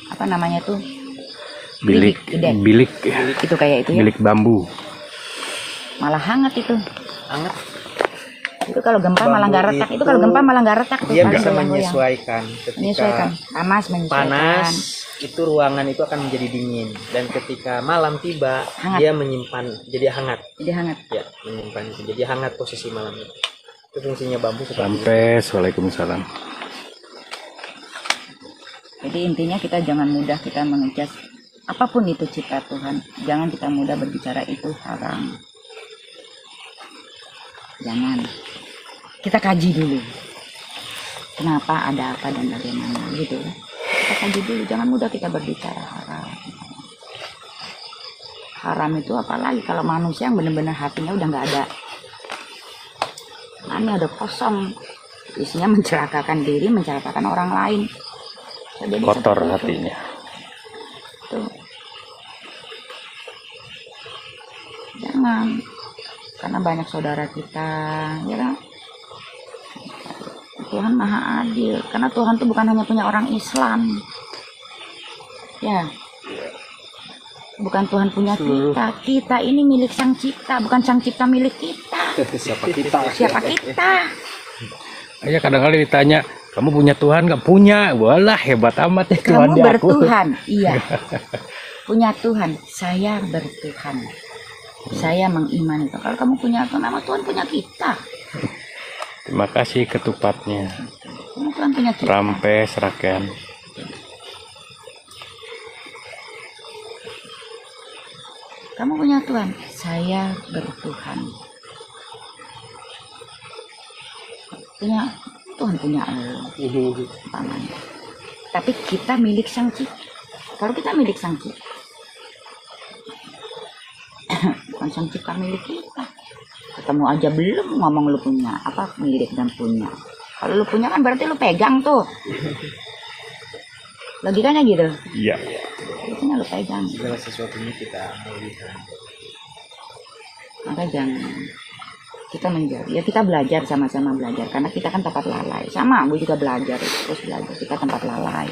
Apa namanya tuh? Bilik. Gede. Bilik. Itu kayak itu ya. Bilik bambu. Malah hangat itu. Hangat. Itu kalau gempa malah nggak retak. itu Itu kalau gempa malah nggak retak. Dia Kalau bisa goyang-goyang. menyesuaikan. Ketika Menyesuaikan. Panas menyesuaikan. panas itu ruangan itu akan menjadi dingin, dan ketika malam tiba Hangat. dia menyimpan jadi hangat. Jadi hangat. Ya, menyimpan jadi hangat posisi malam itu. Itu fungsinya bambu seperti itu. Rampes. Waalaikumsalam. Jadi intinya kita jangan mudah kita mengejudge apapun itu cipta Tuhan. Jangan kita mudah berbicara itu haram. Jangan. Kita kaji dulu. Kenapa ada apa dan bagaimana gitu. Kita kaji dulu. Jangan mudah kita berbicara haram. Haram itu apalagi kalau manusia yang benar-benar hatinya udah nggak ada. Nah, ini ada kosong. Isinya mencelakakan diri, mencelakakan orang lain. Jadi Kotor seperti itu. hatinya. Tuh. Jangan, karena banyak saudara kita, ya kan? Tuhan maha adil, karena Tuhan tuh bukan hanya punya orang Islam, ya, bukan Tuhan punya kita. Kita ini milik Sang Cipta, bukan Sang Cipta milik kita. Siapa kita? Siapa kita? Ya kadang-kadang ditanya, kamu punya Tuhan nggak? Punya. Walah hebat amat ya Tuhan Kamu di aku. bertuhan, iya. Punya Tuhan, saya bertuhan. Saya mengimani itu. Kalau kamu punya Tuhan, nama Tuhan punya kita. Terima kasih ketupatnya. Karena Tuhan punya kita. Rampes raken. Kamu punya Tuhan, saya bertuhan. Punya Tuhan punya paman. Tapi kita milik Sang Cipta. Kalau kita milik Sang Cipta, bukan Sang Cipta milik kita. Ketemu aja belum ngomong lu punya apa milik dan punya. Kalau lu punya kan berarti lu pegang tuh. Logikanya gitu. Iya. Logikanya lu pegang. Segala sesuatunya kita melihat. Maka jangan kita menjauh. Ya kita belajar sama-sama belajar karena kita kan tempat lalai. Sama, gue juga belajar terus belajar. Kita tempat lalai.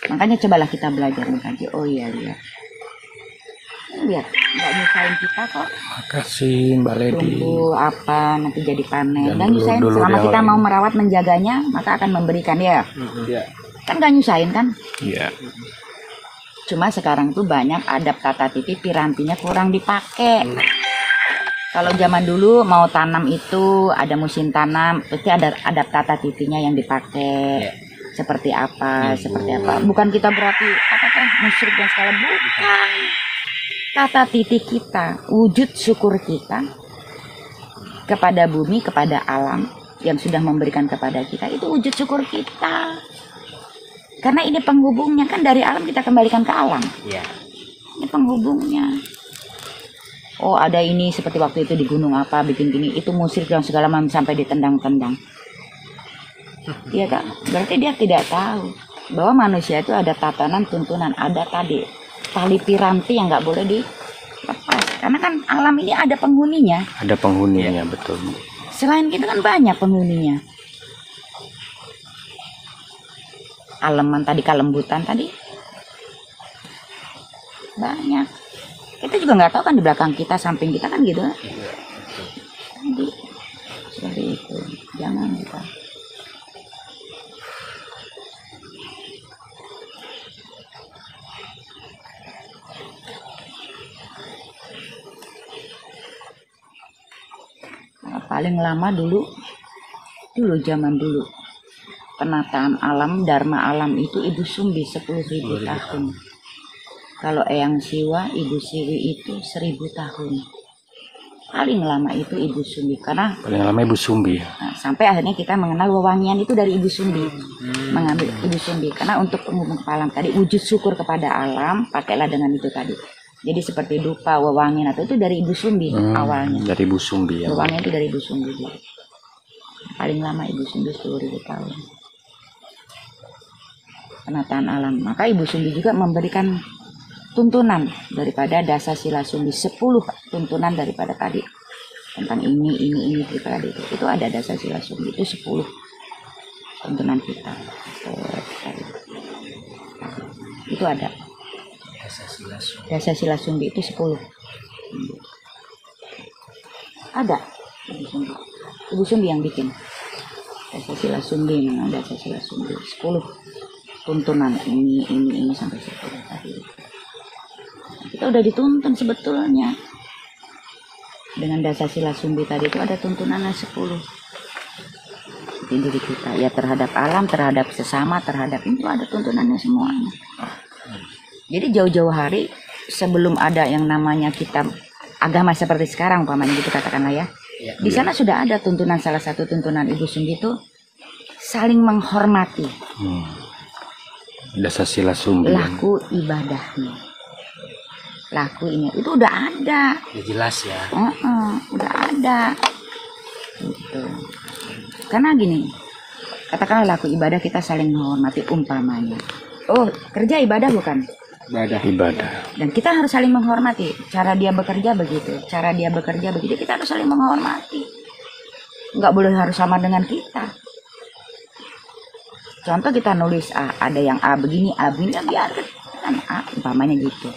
Makanya cobalah kita belajar mengkaji. Oh iya lihat. Lihat, nggak nyusahin kita kok. Makasih Mbak Lady. Tumbuh apa nanti jadi panen. Dan Dan nyusahin dulu selama yang kita lain. mau merawat menjaganya, maka akan memberikan ya. Ya. Kan nggak nyusahin kan? Iya. Cuma sekarang tuh banyak adab tata titi pirantinya kurang dipakai. Kalau zaman dulu mau tanam itu ada musim tanam, pasti ada tata titinya yang dipakai. Iya. Seperti apa, seperti apa. Bukan kita berarti apakah musyrik dan segala, bukan. Tata titi kita, wujud syukur kita kepada bumi, kepada alam yang sudah memberikan kepada kita, itu wujud syukur kita. Karena ini penghubungnya, kan dari alam kita kembalikan ke alam. Iya. Ini penghubungnya. Oh, ada ini seperti waktu itu di gunung apa bikin gini, itu musyrik dan segala macam sampai ditendang-tendang. Iya Kak, berarti dia tidak tahu bahwa manusia itu ada tatanan, tuntunan, ada tadi tali piranti yang nggak boleh dilepas. Karena kan alam ini ada penghuninya. Ada penghuninya, betul. Selain kita kan banyak penghuninya. Aleman tadi, kalembutan tadi banyak. Kita juga nggak tahu kan di belakang kita, samping kita kan gitu. Jadi seperti itu, jangan kita. Paling lama dulu zaman dulu penataan alam, dharma alam itu Ibu Sumbi 10.000 tahun. Kalau Eyang Siwa, Ibu Siwi itu 1.000 tahun. Paling lama itu Ibu Sumbi, karena Paling lama Ibu Sumbi. sampai akhirnya kita mengenal wewangian itu dari Ibu Sumbi. Mengambil Ibu Sumbi karena untuk penghubung ke alam tadi, wujud syukur kepada alam, pakailah dengan itu tadi. Jadi seperti dupa, wewangian atau itu dari Ibu Sumbi awalnya. Dari Ibu Sumbi ya. Wewangian itu dari Ibu Sumbi dulu. Paling lama Ibu Sumbi 10.000 tahun. Penataan alam. Maka Ibu Sumbi juga memberikan tuntunan daripada Dasa Sila Sumbi, 10 tuntunan daripada tadi. Tentang ini daripada itu. Itu ada Dasa Sila Sumbi, itu 10 tuntunan kita. Itu ada. Dasa Sila Sumbi itu 10. Ada Ibu Sumbi yang bikin Dasa Sila Sumbi, Dasa Sila Sumbi 10 tuntunan ini sampai 10 tadi. Kita udah dituntun sebetulnya dengan Dasa Sila Sumbi tadi, itu ada tuntunannya 10 di diri kita ya, terhadap alam, terhadap sesama, terhadap itu ada tuntunannya semuanya. Jadi jauh-jauh hari sebelum ada yang namanya kitab agama seperti sekarang, umpamanya gitu katakanlah ya. Di sana sudah ada tuntunan, salah satu tuntunan Ibu Sumbi itu saling menghormati. Dasa Sila Sumbi. Laku ibadahnya. Laku ini itu udah ada. Ya jelas ya. Udah ada. Gitu. Karena gini, katakanlah laku ibadah kita saling menghormati umpamanya. Oh, kerja ibadah bukan? Ibadah. Dan kita harus saling menghormati. Cara dia bekerja begitu, cara dia bekerja begitu, kita harus saling menghormati. Nggak boleh harus sama dengan kita. Contoh kita nulis A, ada yang A begini, ya biarkan A, umpamanya gitu.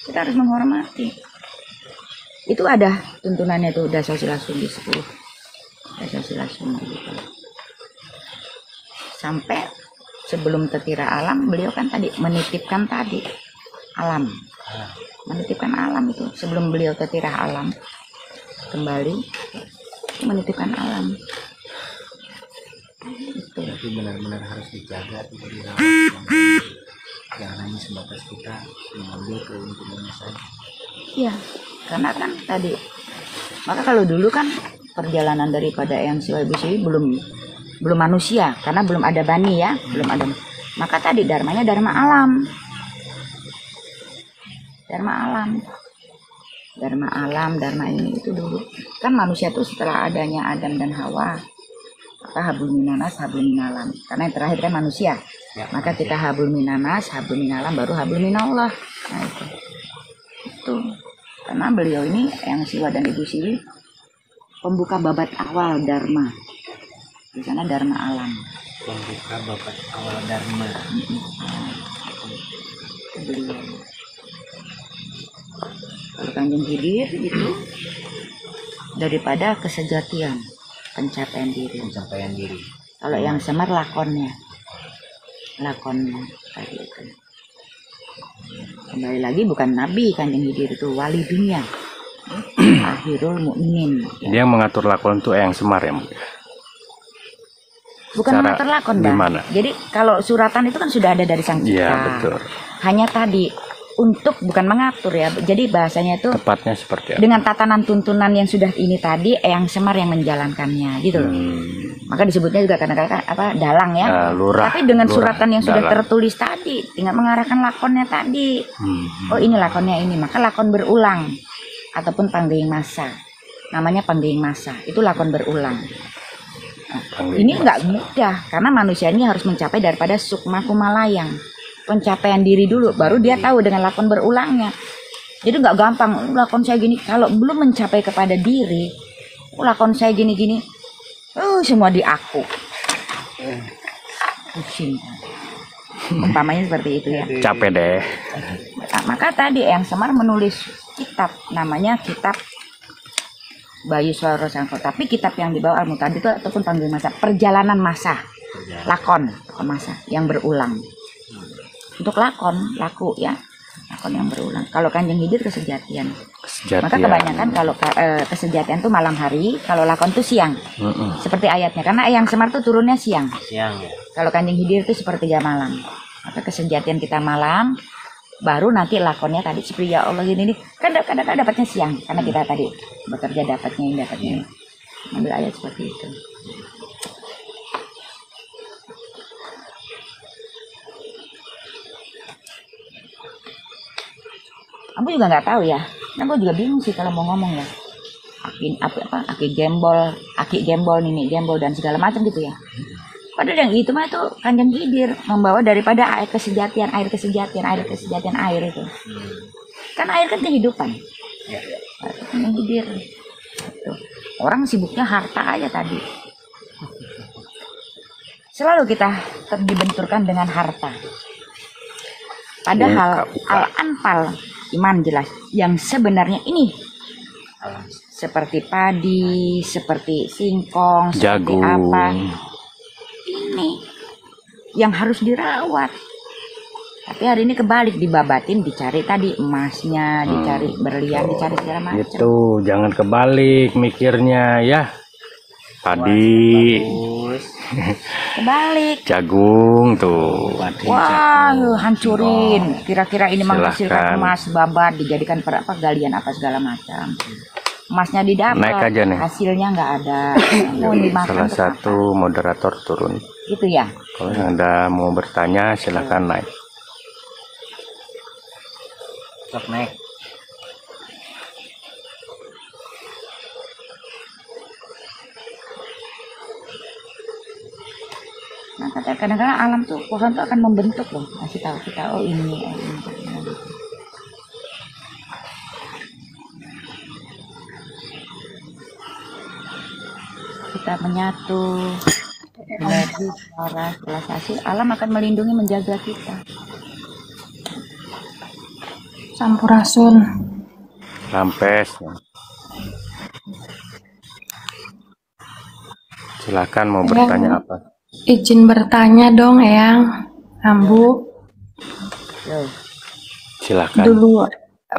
Kita harus menghormati. Itu ada tuntunannya tuh, Dasa Sila Sumbi 10. Dasa Sila Sumbi gitu. Sampai sebelum tertira alam, beliau kan tadi menitipkan tadi alam, menitipkan alam itu sebelum beliau tertira alam kembali, menitipkan alam. Itu. Tapi benar-benar harus dijaga, tidak dirawat. Jangan hanya sebatas kita mengambil keuntungannya saja. Iya, karena kan tadi, maka kalau dulu kan perjalanan daripada Eyang Siwa Ibu Siwi belum manusia, karena belum ada bani ya, belum ada. Maka tadi dharmanya dharma alam. Dharma ini itu dulu. Kan manusia itu setelah adanya Adam dan Hawa, maka hablum minanas, hablum minalam. Karena yang terakhir kan manusia. Ya, maka kita hablum minanas, hablum minalam, baru hablum minallah. Nah itu. Karena beliau ini Eyang Siwa dan Ibu Siwi pembuka babat awal dharma. Di sana dharma alam. Pembuka babat awal dharma. Beliau. Kalau Kanjeng Hidir itu daripada kesejatian, pencapaian diri. Kalau yang Semar lakonnya tadi itu. Kembali lagi bukan nabi Kanjeng Hidir itu wali dunia. akhirul mukminin. Dia yang mengatur lakon itu Eyang Semar ya, Bu? Bukan Secara mengatur lakon, Bang. gimana? Jadi kalau suratan itu kan sudah ada dari Sang Cipta. Iya, betul. Hanya tadi untuk bukan mengatur ya. Jadi bahasanya itu Tepatnya seperti apa? dengan tatanan tuntunan yang sudah ini tadi, Eyang Semar yang menjalankannya, gitu loh. Maka disebutnya juga kadang-kadang apa dalang ya. Lurah. Tapi dengan Lurah, suratan yang sudah dalang. tertulis tadi, tinggal mengarahkan lakonnya tadi. Oh ini lakonnya ini, maka lakon berulang ataupun panggeing masa. Namanya panggeing masa. Itu lakon berulang. Ini nggak mudah karena manusia ini harus mencapai daripada sukma kumalayang, pencapaian diri dulu, baru dia tahu dengan lakon berulangnya. Jadi nggak gampang lakon saya gini kalau belum mencapai kepada diri. Lakon saya gini-gini, semua di aku. Pusing. Umpamanya seperti itu ya. Capek deh. Nah, maka tadi Eyang Semar menulis kitab, namanya kitab Bayu Swara Sangko. Tapi kitab yang dibawa Al-Mutadid itu ataupun panggil masa, perjalanan masa, lakon masa yang berulang. Untuk lakon, laku ya, lakon yang berulang. Kalau Kanjeng Hidir kesejatian. Maka kebanyakan kalau kesejatian itu malam hari, kalau lakon itu siang. Seperti ayatnya, karena Eyang Semar itu turunnya siang. Siang ya. Kalau Kanjeng Hidir itu seperti jam malam. Maka kesejatian kita malam, baru nanti lakonnya tadi seperti ya Allah ini kadang-kadang dapatnya siang karena kita tadi bekerja dapatnya ambil ayat seperti itu. Aku juga nggak tahu ya, aku juga bingung sih kalau mau ngomong ya. Aki gembol, nini gembol dan segala macam gitu ya. Padahal yang itu mah itu Kanjeng Hidir membawa daripada air kesejatian air itu. Kan air kan kehidupan. Kanjeng Hidir. Tuh. Orang sibuknya harta aja tadi. Selalu kita dibenturkan dengan harta. Padahal al-anfal iman jelas yang sebenarnya ini seperti padi, seperti singkong, jagung, seperti apa. Ini yang harus dirawat. Tapi hari ini kebalik, dibabatin, dicari tadi emasnya, dicari berlian, dicari segala macam. Itu jangan kebalik mikirnya ya. Padi, kebalik. Jagung tuh. Wah, hancurin. Kira-kira ini menghasilkan emas, babat, dijadikan galian apa segala macam. Emasnya didapat, naik aja nih. Hasilnya nggak ada. Salah satu moderator turun. Gitu ya. Kalau yang ada mau bertanya silakan naik. Sok naik. Nah, kadang-kadang alam tuh, pohon tuh akan membentuk loh, kasih tahu kita ini. Kita menyatu, energi, suara, realisasi, alam akan melindungi, menjaga kita. Sampurasun. Lampes. Silakan mau bertanya apa? Izin bertanya dong, Eyang. Ambu. Silakan. Dulu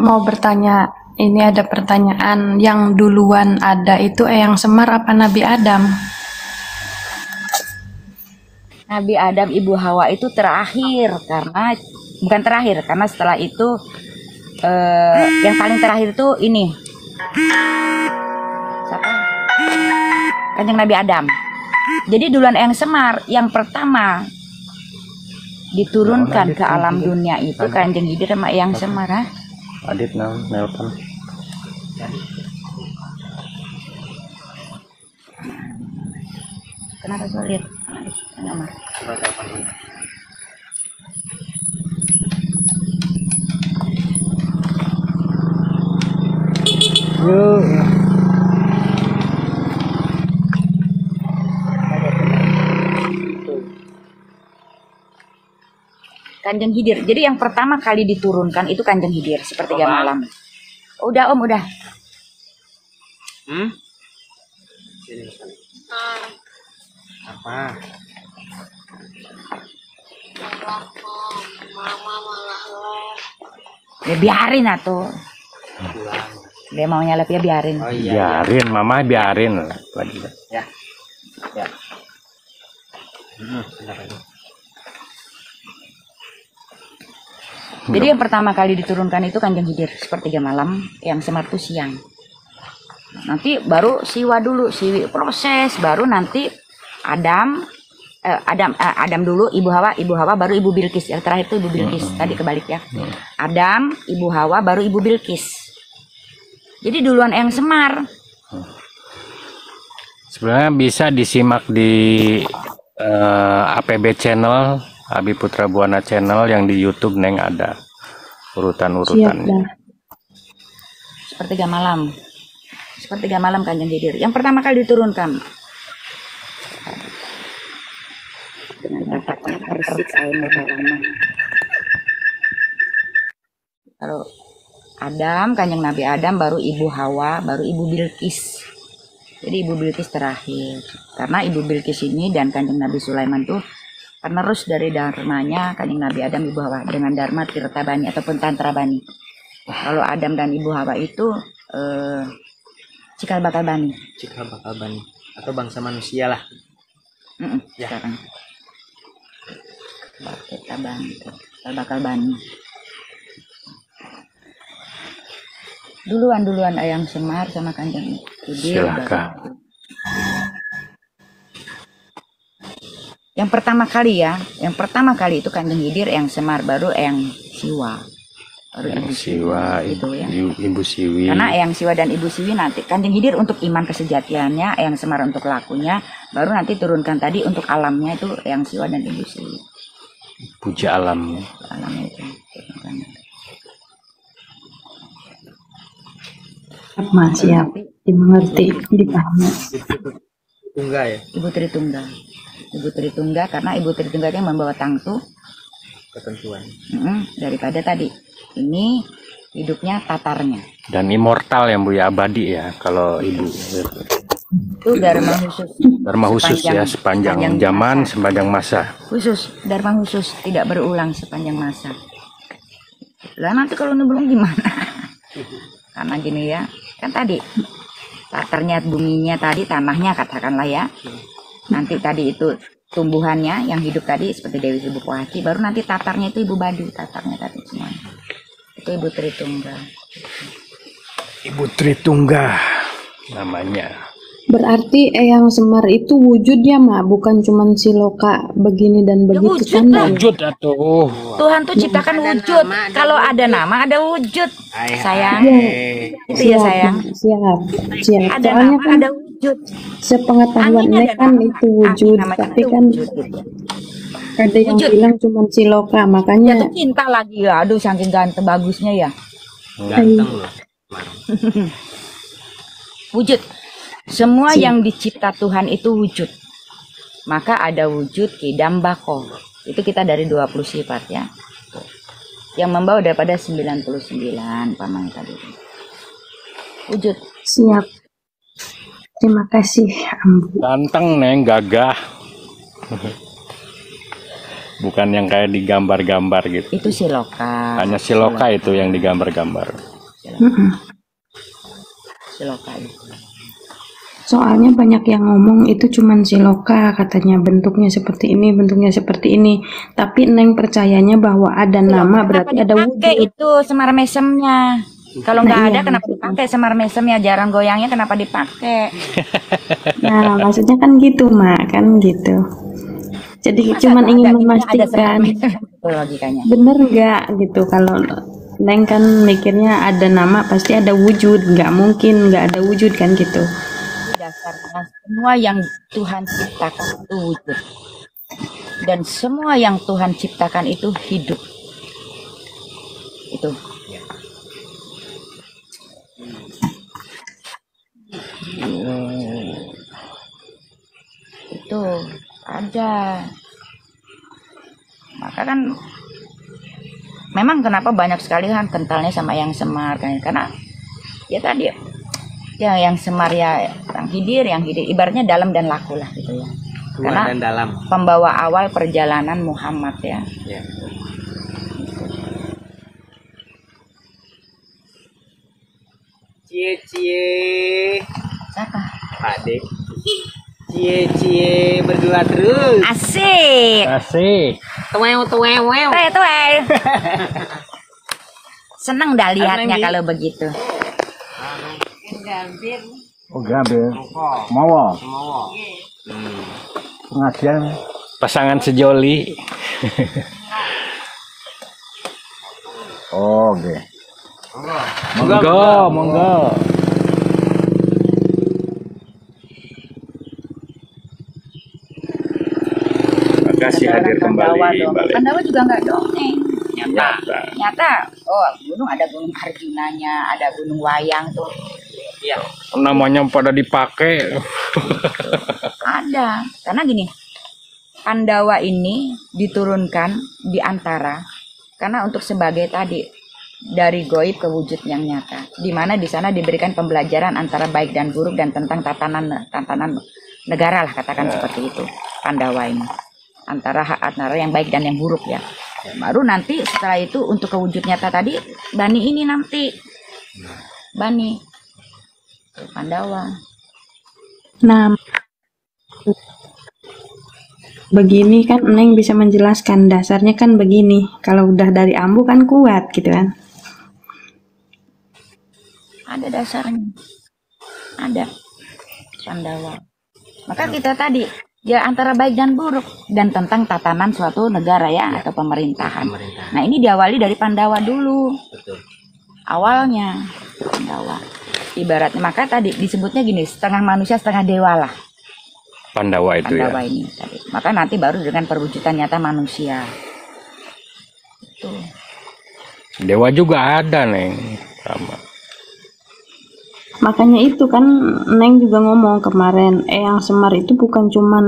mau bertanya. Ini ada pertanyaan, yang duluan ada itu Eyang Semar apa Nabi Adam? Nabi Adam, Ibu Hawa itu terakhir karena bukan terakhir karena setelah itu yang paling terakhir itu ini siapa? Kanjeng Nabi Adam. Jadi duluan Eyang Semar yang pertama diturunkan ke alam dunia itu Kanjeng Hidir sama Eyang Semar. Adit nelpon. Kenapa sulit? Kenapa? Kanjeng Hidir. Jadi yang pertama kali diturunkan itu Kanjeng Hidir sepertiga malam. Udah Om, udah. Apa? Ya biarin atuh. Dia mau nyelip ya biarin. Oh iya. Biarin, mama biarin. Ya. Ya. Bentar lagi. Jadi yang pertama kali diturunkan itu Kanjeng Hidir sepertiga malam, yang Semar itu siang. Nanti baru Siwa dulu, Siwi proses, baru nanti Adam dulu, Ibu Hawa baru Ibu Bilqis. Yang terakhir itu Ibu Bilqis. Tadi kebalik ya. Adam, Ibu Hawa baru Ibu Bilqis. Jadi duluan Eyang Semar. Sebenarnya bisa disimak di APB channel, Abi Putra Buana channel yang di YouTube Neng ada Siap urutan-urutannya. dah. Sepertiga malam Kanjeng Hidir. Yang pertama kali diturunkan. Dengan tatakan persik air pertama. Kalau Adam, Kanjeng Nabi Adam, baru Ibu Hawa, baru Ibu Bilqis. Jadi Ibu Bilqis terakhir. Karena Ibu Bilqis ini dan Kanjeng Nabi Sulaiman tuh penerus dari dharmanya Kanjeng Nabi Adam, Ibu Hawa dengan dharma Tirtabani ataupun Tantra Bani. Kalau Adam dan Ibu Hawa itu cikal bakal bani. Cikal bakal bani atau bangsa manusia lah. Ya. Sekarang Tirtabani, cikal bakal bani. Duluan Eyang Semar sama Kanjeng Hidir. Silakan. Yang pertama kali itu Kanjeng Hidir, Eyang Semar, baru Eyang Siwa. Baru Yang Ibu Siwa, itu ya. Ibu Siwi. Karena Eyang Siwa dan Ibu Siwi nanti Kanjeng Hidir untuk iman kesejatiannya, Eyang Semar untuk lakunya, baru nanti turunkan tadi untuk alamnya itu Eyang Siwa dan Ibu Siwi. Puja alamnya. Alamnya itu turunkan. Siap, siap. Dimengerti, dipahami. Tungga ya, Ibu Tritungga karena Ibu Tritungga yang membawa tangtu ketentuan. daripada tadi ini hidupnya tatarnya Dan immortal yang Bu ya, abadi ya kalau Ibu. itu Dharma khusus ya sepanjang zaman, sepanjang masa. khusus dharma khusus tidak berulang sepanjang masa. Lah nanti kalau belum gimana? Karena gini ya, kan tadi tatarnya buminya tadi, tanahnya katakanlah ya. Nanti tadi itu tumbuhannya yang hidup tadi seperti Dewi Ibu Pohaki, baru nanti tatarnya itu Ibu Badu, tatarnya tadi semuanya. Itu Ibu Tritungga. Ibu Tritungga namanya. Berarti Eyang Semar itu wujud ya, Mak, bukan cuman Siloka begini dan begitu wujud kan? lah. Wujud atuh. Tuhan tuh ciptakan wujud. Kalau ada nama ada wujud. Sayang. Itu ya sayang. Siap. Ada Soalnya nama kan ada wujud. sepengetahuan Angin Nek ada kan nama. itu wujud, Angin namanya tapi itu kan wujud. ada yang Wujud. bilang cuman Siloka, makanya Jatuh cinta lagi ya. Aduh saking ganteng bagusnya ya. Ganteng loh. Wujud. Semua yang dicipta Tuhan itu wujud. Maka ada wujud kidam bako. Itu kita dari 20 sifat ya. Yang membawa daripada 99 paman tadi. Wujud. siap. Terima kasih, Ambu. Ganteng Neng, gagah. Bukan yang kayak digambar-gambar gitu. Itu siloka. Hanya Siloka itu yang digambar-gambar. Siloka itu. Soalnya banyak yang ngomong itu cuman Siloka, katanya bentuknya seperti ini, bentuknya seperti ini. Tapi Neng percayanya bahwa ada nama, berarti ada Dipakai wujud. itu semar mesemnya. Kalau Nah, nggak iya, ada kenapa dipakai semar mesemnya? Jarang goyangnya kenapa dipakai? Nah, maksudnya kan gitu, Mak, kan gitu. Jadi Masa cuman nggak ingin ada, ini memastikan ada semar mesem? Itu logikanya. bener nggak gitu. Kalau Neng kan mikirnya ada nama pasti ada wujud, nggak mungkin nggak ada wujud kan gitu. Dasarnya semua yang Tuhan ciptakan itu wujud. Dan semua yang Tuhan ciptakan itu hidup. Itu. Itu ada. Maka kan memang kenapa banyak sekali kan kentalnya sama yang Semar kan, karena ya tadi ya yang Semar ya yang Hidir ibaratnya dalam dan laku lah gitu ya. Luar Karena dan dalam. pembawa awal perjalanan Muhammad ya. Ya. Cie Siapa? Pakde. Cie berdua terus. Asik. Asik. Tuew. Tuh. Seneng dah lihatnya Seneng, Bi. kalau begitu. Oh, gambil. Mawa. Pengajian. Pasangan sejoli. Oh, oke. Monggo. Makasih hadir kembali. Pandawa juga nggak dongeng. Nyata. Nyata. Oh, gunung ada gunung Arjunanya, ada gunung Wayang tuh. Iya. Namanya pada dipakai. Ada. Karena gini, Pandawa ini diturunkan di antara karena untuk sebagai tadi dari goib ke wujud yang nyata, di mana di sana diberikan pembelajaran antara baik dan buruk dan tentang tatanan negara lah, katakan seperti itu. Pandawa ini antara yang baik dan yang buruk ya. Baru nanti setelah itu untuk ke wujud nyata tadi Bani ini nanti Bani Pandawa. Nah, begini kan Neng bisa menjelaskan dasarnya kan begini. Kalau udah dari ambu kan kuat gitu kan. Ada dasarnya. Ada Pandawa. Maka kita tadi ya antara baik dan buruk dan tentang tatanan suatu negara ya, atau pemerintahan. Nah, ini diawali dari Pandawa dulu. Betul. Awalnya Pandawa. Ibaratnya maka tadi disebutnya gini, setengah manusia setengah dewa lah. Pandawa itu Pandawa ya. ini tadi. Maka nanti baru dengan perwujudan nyata manusia. Itu. Dewa juga ada, Neng. Sama. Makanya itu kan Neng juga ngomong kemarin, Eyang Semar itu bukan cuman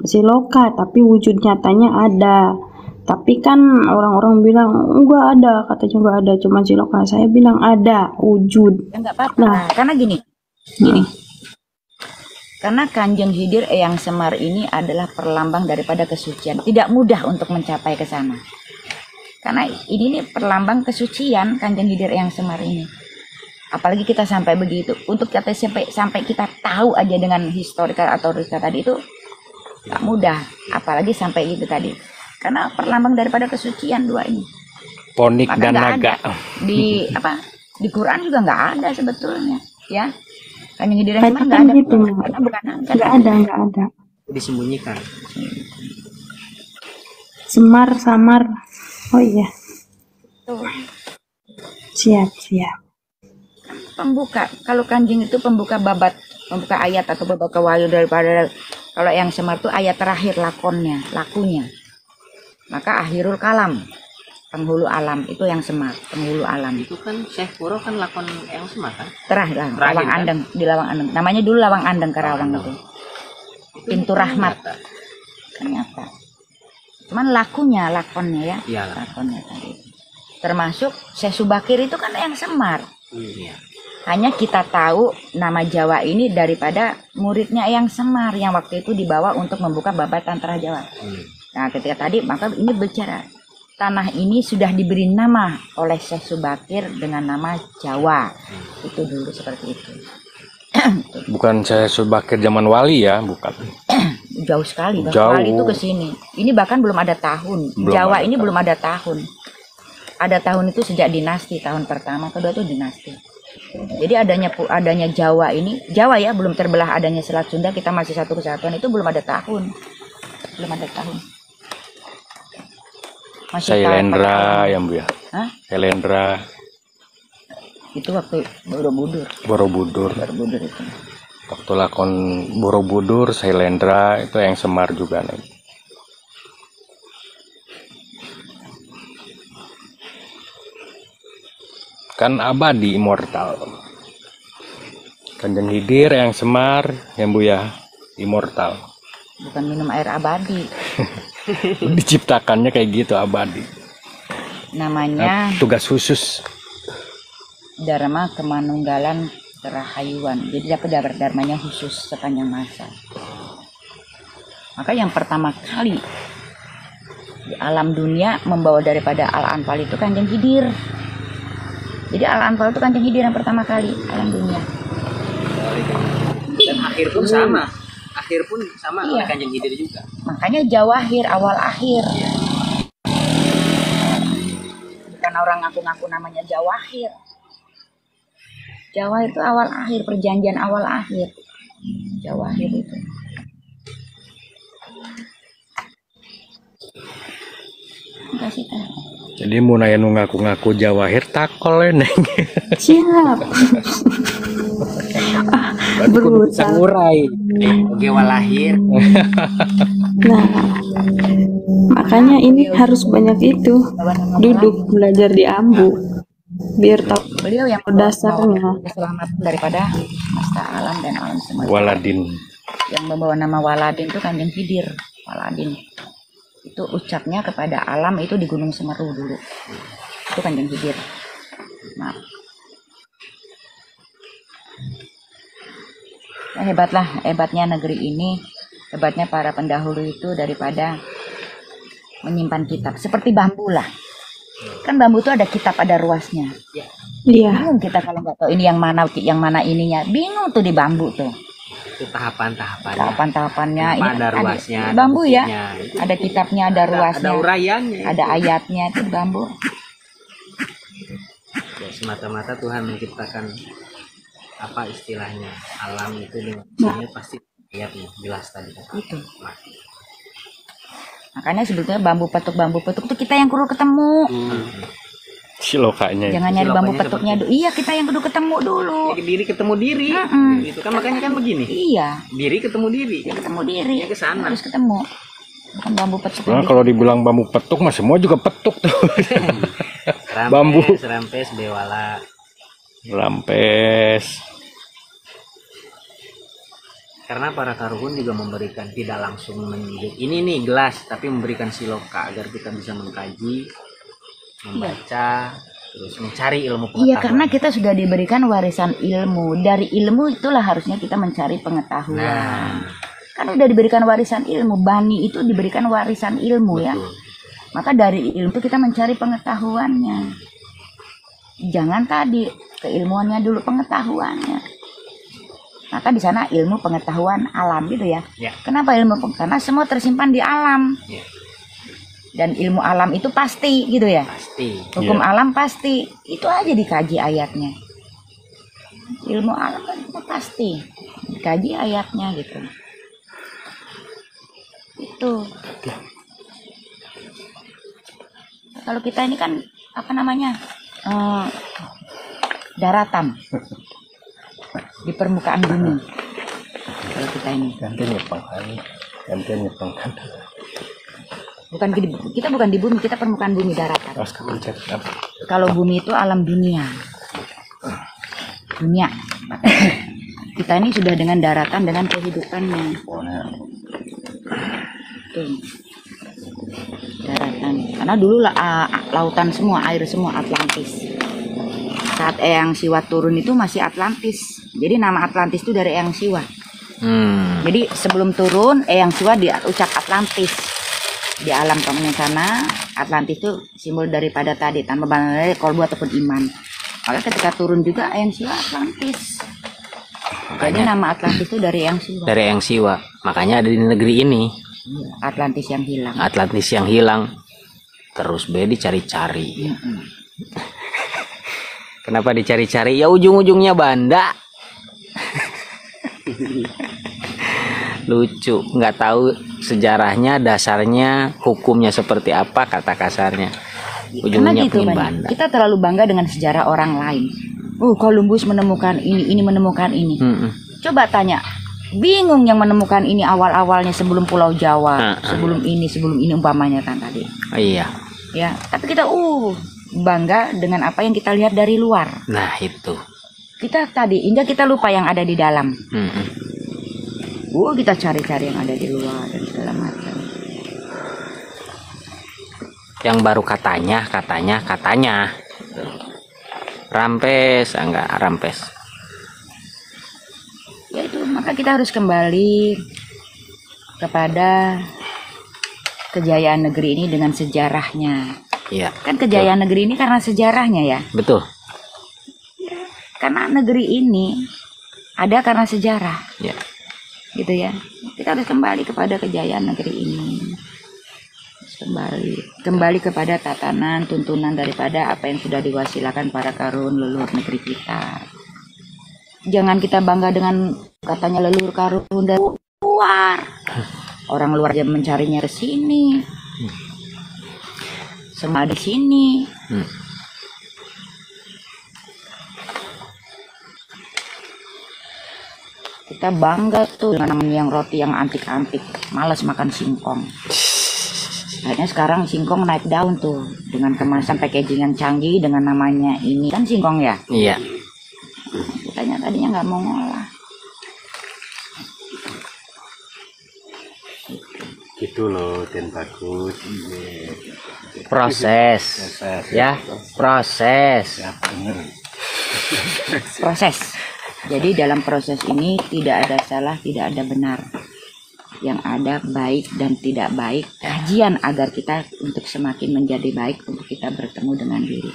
siloka, tapi wujud nyatanya ada. Tapi kan orang-orang bilang enggak ada, katanya enggak ada, cuman siloka. Saya bilang ada wujud. Ya nggak apa-apa. Nah. Karena gini. Karena Kanjeng Hidir Eyang Semar ini adalah perlambang daripada kesucian. Tidak mudah untuk mencapai ke sana. Karena ini nih perlambang kesucian Kanjeng Hidir Eyang Semar ini. Apalagi kita sampai begitu, untuk kita sampai kita tahu aja dengan historical atau riset tadi itu tak mudah, apalagi sampai itu tadi, karena perlambang daripada kesucian dua ini. Ponik Maka dan nggak naga. ada. Di Quran juga nggak ada sebetulnya, ya. Kanjeng Hidir Tapi Semar kan nggak ada, gitu, karena bukan angkat. nggak ada. Disembunyikan. Semar, samar. Oh iya, Tuh. siap. Pembuka, kalau Kanjeng itu pembuka babat, pembuka ayat atau pembuka wahyu daripada, kalau yang Semar itu ayat terakhir lakonnya, lakunya. Maka akhirul kalam, penghulu alam, itu yang Semar, penghulu alam. Itu kan Syekh Puro kan lakon yang Semar kan? Terakhir Terakhir, Lawang kan? Andeng, di Lawang Andeng. Namanya dulu Lawang Andeng, Karawang itu. Pintu rahmat. Ternyata. Cuman lakonnya ya. Iya. Lakonnya tadi. Termasuk Syekh Subakir itu kan yang Semar. Iya. Hanya kita tahu nama Jawa ini daripada muridnya yang Semar yang waktu itu dibawa untuk membuka babat Tantra Jawa. Nah, ketika tadi maka ini bicara tanah ini sudah diberi nama oleh Syekh Subakir dengan nama Jawa. Itu dulu seperti itu. Bukan saya Subakir zaman wali ya, bukan. Jauh sekali, Bang. Jauh. Wali itu ke sini. Ini bahkan belum ada tahun. Belum Jawa ada ini tahun. belum ada tahun. Ada tahun itu sejak dinasti, tahun pertama, kedua itu dinasti. Jadi adanya Jawa ini, Jawa ya belum terbelah, adanya Selat Sunda, kita masih satu kesatuan, itu belum ada tahun. Belum ada tahun. Masih tahun Sailendra pertama. yang Bu ya. Hah? Sailendra, Itu waktu Borobudur. Borobudur. Borobudur itu. Waktu lakon Borobudur, Sailendra itu yang Semar juga, Neng. Kan abadi immortal. Kanjeng Hidir yang Semar yang Bu ya, immortal. Bukan minum air abadi. Diciptakannya kayak gitu, abadi. Namanya Tugas khusus. Dharma Kemanunggalan Kerahayuan. Jadi dapat dharmanya khusus sepanjang masa. Maka yang pertama kali di alam dunia membawa daripada Al-Anfal itu Kanjeng Hidir. Jadi Al-Anfal itu Kanjeng Khidir yang pertama kali alam dunia. Dan akhir pun sama. Akhir pun sama Iya. oleh Kanjeng Khidir juga. Makanya Jawahir awal akhir. Bukan orang ngaku-ngaku namanya Jawahir. Jawahir itu awal akhir, perjanjian awal akhir. Jawahir itu. Kasih tahu. Jadi mau nanya nu ngaku-ngaku Jawahir takol neng. Siap. Berusaha. Samurai. Oke walahir. Nah, makanya ini harus banyak itu duduk belajar di Ambu biar tahu Beliau yang dasarnya. keselamatan daripada semesta alam dan alam semesta. Waladin. Yang membawa nama Waladin itu Kanjeng Khidir. Waladin itu ucapnya kepada alam itu di Gunung Semeru dulu. Itu Kanjeng Khidir. Nah, hebatnya negeri ini, hebatnya para pendahulu itu daripada menyimpan kitab seperti bambu lah. Kan bambu itu ada kitab, ada ruasnya. Iya. Bingung kita kalau nggak tahu ini yang mana ininya, bingung tuh di bambu tuh. Itu tahapan-tahapannya. Tahapan-tahapannya Apa ada ruasnya, ada bambu ya, bukunya, itu. ada kitabnya, ada ruasnya, Ada uraiannya. ada ayatnya, itu bambu. Ya, semata-mata Tuhan menciptakan apa istilahnya alam itu dengan ini pasti ayatnya jelas tadi. Itu. Makanya sebetulnya bambu petuk itu kita yang kudu ketemu. Silokanya. Jangan nyari Silokanya bambu petuknya dulu. Iya, kita yang kudu ketemu dulu. Ya, diri ketemu diri. Itu kan makanya kan begini. Iya, Diri ketemu diri. ketemu diri. Ya, ke sana. Harus ketemu. Bukan bambu petuk. Nah, kalau dibilang bambu petuk mah semua juga petuk tuh. Rampes, Bambu. rampes, bewala. Rampes. Karena para taruhun juga memberikan tidak langsung menunjuk ini nih gelas, tapi memberikan siloka agar kita bisa mengkaji, membaca, terus mencari ilmu pengetahuan. Iya, karena kita sudah diberikan warisan ilmu. Dari ilmu itulah harusnya kita mencari pengetahuan. Nah, Kan udah diberikan warisan ilmu. Bani itu diberikan warisan ilmu ya. betul. Maka dari ilmu itu kita mencari pengetahuannya. Jangan tadi keilmuannya dulu, pengetahuannya. Maka di sana ilmu pengetahuan alam gitu ya. Ya. Kenapa ilmu? Karena semua tersimpan di alam. Ya, Dan ilmu alam itu pasti gitu ya. pasti. Hukum alam pasti. Itu aja dikaji ayatnya. Ilmu alam kan itu pasti. Dikaji ayatnya gitu. Itu. Kalau kita ini kan apa namanya? Daratan. Di permukaan bumi. Kalau kita ini. Ganti nyepang kan. Bukan kita bukan di bumi, kita permukaan bumi, daratan. Terus kepencet apa? Kalau bumi itu alam dunia. Dunia. Kita ini sudah dengan daratan, dengan kehidupannya. Tuh. Daratan. Karena dulu lautan semua, air semua Atlantis. Saat Eyang Siwa turun itu masih Atlantis. Jadi nama Atlantis itu dari Eyang Siwa. Jadi sebelum turun Eyang Siwa diucap Atlantis. Di alam kamu sana, Atlantis itu simbol daripada tadi tanpa bandar kolbu ataupun iman. Maka ketika turun juga Eyang Siwa Atlantis. Jadi nama Atlantis itu dari Eyang Siwa. Dari Eyang Siwa. Makanya ada di negeri ini. Atlantis yang hilang. Atlantis yang hilang. Terus be dicari-cari. Kenapa dicari-cari? Ya ujung-ujungnya Banda. Lucu, nggak tahu sejarahnya, dasarnya, hukumnya seperti apa, kata kasarnya. Karena Ujungnya gitu pengen banyak. Banda. Kita terlalu bangga dengan sejarah orang lain. Columbus menemukan ini menemukan ini. Coba tanya, bingung yang menemukan ini awal-awalnya sebelum Pulau Jawa, sebelum ini umpamanya kan tadi. Iya. Ya, tapi kita bangga dengan apa yang kita lihat dari luar. Nah itu. Kita tadi hingga kita lupa yang ada di dalam. Kita cari-cari yang ada di luar dan segala macam. Yang baru katanya. Rampes, enggak rampes. Ya itu, maka kita harus kembali kepada kejayaan negeri ini dengan sejarahnya. Iya. Kan kejayaan negeri ini karena sejarahnya ya. Betul. karena negeri ini ada karena sejarah, Ya. gitu ya. Kita harus kembali kepada kejayaan negeri ini. Kembali kepada tatanan tuntunan daripada apa yang sudah diwasilakan para karun leluhur negeri kita. Jangan kita bangga dengan katanya leluhur karun dari luar. Orang luar aja mencarinya ke sini. Semua di sini. Kita bangga tuh dengan yang roti yang antik-antik. Malas makan singkong. Akhirnya sekarang singkong naik daun tuh dengan kemasan packaging yang canggih dengan namanya ini kan singkong ya. Iya. Kitanya tadinya nggak mau ngolah. Gitu loh, dan bagus. Proses. Ya, proses. Ya, bener. Proses. Jadi dalam proses ini tidak ada salah, tidak ada benar. Yang ada baik dan tidak baik. Kajian agar kita untuk semakin menjadi baik untuk kita bertemu dengan diri.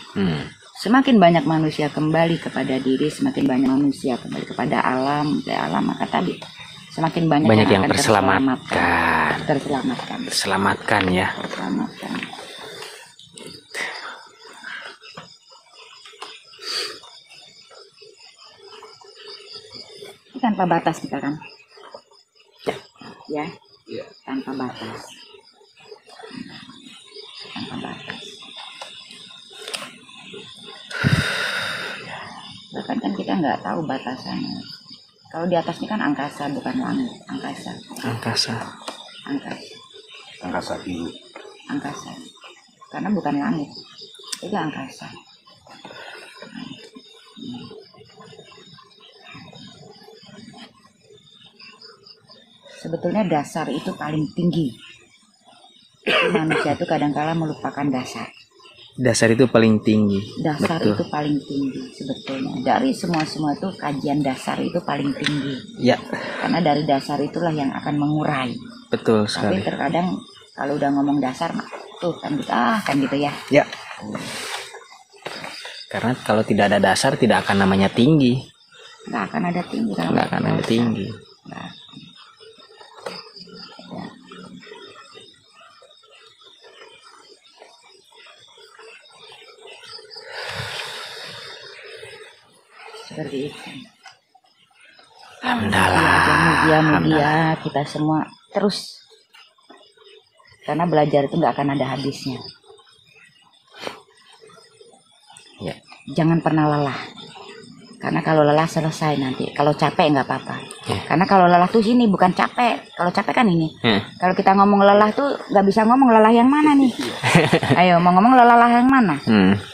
Semakin banyak manusia kembali kepada diri, semakin banyak manusia kembali kepada alam, maka tadi semakin banyak Yang akan terselamatkan. Terselamatkan Ya. Terselamatkan. Tanpa batas kita kan, ya, tanpa batas, bahkan kan kita nggak tahu batasannya. Kalau di atas ini kan angkasa, bukan langit. Angkasa biru. Angkasa, karena bukan langit, itu angkasa. Sebetulnya dasar itu paling tinggi. Manusia itu kadang-kala melupakan dasar. Dasar itu paling tinggi. Dasar Betul. itu paling tinggi sebetulnya. Dari semua itu kajian dasar itu paling tinggi. Ya, Karena dari dasar itulah yang akan mengurai. betul Tapi sekali. terkadang kalau udah ngomong dasar, tuh kan gitu, kan gitu ya. Ya. Karena kalau tidak ada dasar tidak akan namanya tinggi. Nggak akan ada tinggi kalau Nggak akan ada dasar. tinggi. Nggak. Ya. Seperti itu. Mugia kita semua terus, karena belajar itu nggak akan ada habisnya. Ya. Jangan pernah lelah, karena kalau lelah selesai nanti. Kalau capek nggak apa-apa, karena kalau lelah tuh sini bukan capek. Kalau capek kan ini. Kalau kita ngomong lelah tuh nggak bisa ngomong lelah yang mana nih. Ayo mau ngomong lelah yang mana?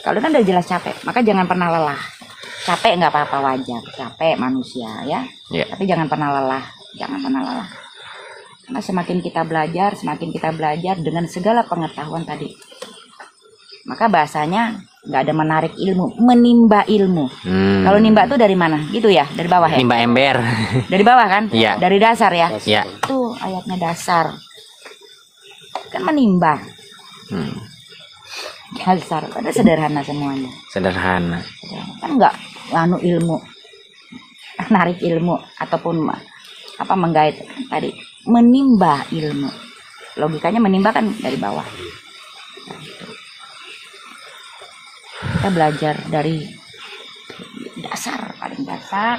Kalau kan udah jelas capek, maka jangan pernah lelah. Capek nggak apa-apa, wajar, capek manusia ya. Tapi jangan pernah lelah, karena semakin kita belajar dengan segala pengetahuan tadi, maka bahasanya nggak ada menarik ilmu, menimba ilmu. Kalau nimba tuh dari mana gitu ya, dari bawah ya, Nimba ember. dari bawah kan. Iya. Dari dasar ya. Ya. Tuh ayatnya dasar kan, menimba. Dasar, pada sederhana semuanya. Sederhana. Kan nggak ilmu, narik ilmu ataupun apa menggait tadi, menimba ilmu. Logikanya menimba kan dari bawah. Kita belajar dari dasar, paling dasar,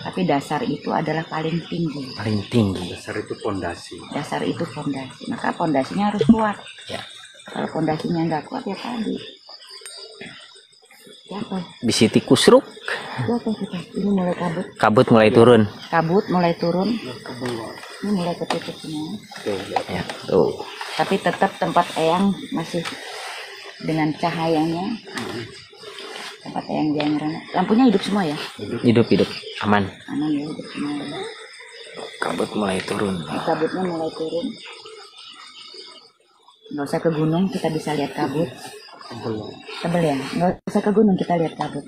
tapi dasar itu adalah paling tinggi. Paling tinggi. Dasar itu pondasi. Dasar itu fondasi, maka fondasinya harus kuat. Ya. Kalau fondasinya nggak kuat ya tadi jatuh. Bisi tikusruk. Jatuh kita. Ini mulai kabut. Kabut mulai turun. Kabut mulai turun. Ini mulai ketutup semua. Ya. Tuh. Tapi tetap tempat eyang masih dengan cahayanya. Tempat eyang jangan. Lampunya hidup semua ya. Hidup aman. Aman ya, hidup semua. Kabut mulai turun. Kabutnya mulai turun. Nggak usah ke gunung, kita bisa lihat kabut. Tebel ya, nggak usah ke gunung, kita lihat kabut.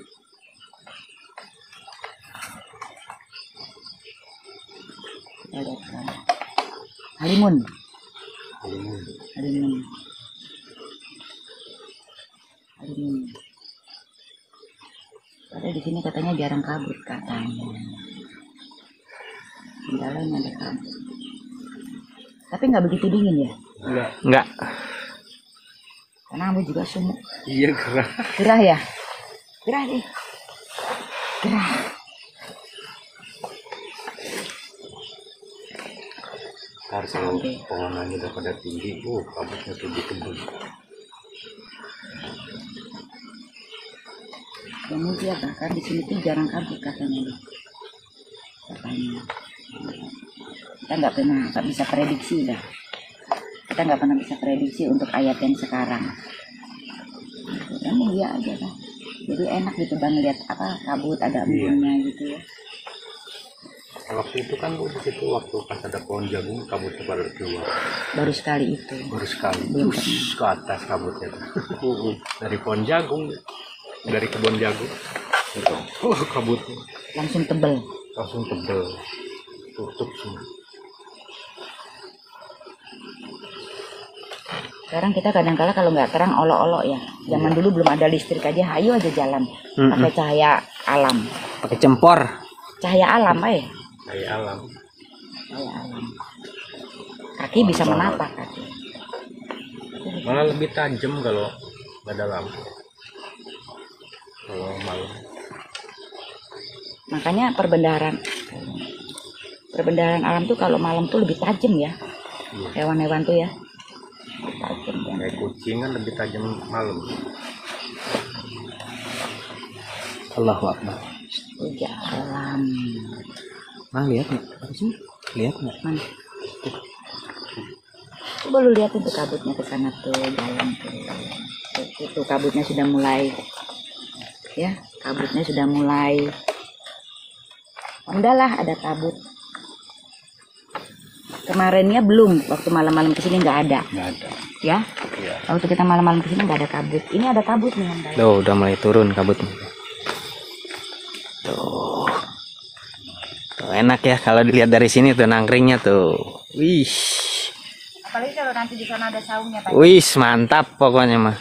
Kita lihat kabut. Halimun. Ada di sini katanya jarang kabut katanya. Kendalanya ada kabut. Tapi nggak begitu dingin ya? Enggak. Karena kamu juga sumuk. Iya, gerah. Gerah ya? Gerah deh. Gerah. Ntar kalau pohonannya udah pada tinggi, kabutnya tuh tebel. Kemudian bahkan di sini tuh jarang kabut katanya. Katanya. Kita nggak bisa prediksi dah. Kita nggak pernah bisa prediksi untuk ayat yang sekarang. Emang dia aja kan. Jadi enak gitu bang lihat apa kabut ada embunnya gitu ya. Waktu itu kan di situ waktu pas ada pohon jagung kabutnya pada keluar. Baru sekali itu. Baru sekali. Belum Ke atas kabutnya tuh. Dari pohon jagung, dari kebun jagung. Itu. Kabutnya Langsung tebel. langsung tebel. Tutup semua. Sekarang kita kadang-kala kalau nggak terang olok-olok ya. Zaman dulu belum ada listrik aja, ayo aja jalan pakai cahaya alam. Pakai cempor. Cahaya alam, Kayak alam. Cahaya alam. Kaki bisa menapak kaki. Malah lebih tajam kalau nggak ada lampu. Kalau malam. Makanya perbendaharaan alam tuh kalau malam tuh lebih tajam ya. Hewan-hewan tuh ya. Tajam ya. Kayak kucing kan lebih tajam malam. Allahu Akbar. Uja alam. Nah, lihat nggak? Harusnya lihat nggak? Mana? Coba lu lihat itu kabutnya ke sana tuh jalan tuh. Itu kabutnya sudah mulai. Ya, kabutnya sudah mulai. Udahlah ada kabut. Kemarinnya belum, waktu malam-malam kesini nggak ada. Nggak ada. Ya, waktu kita malam-malam kesini nggak ada kabut. Ini ada kabut nih Om Dai. Tuh, udah mulai turun kabutnya. Tuh. Tuh, enak ya kalau dilihat dari sini tuh nangkringnya tuh. Wih. Apalagi kalau nanti di sana ada saungnya Pak. Wih, mantap pokoknya mah.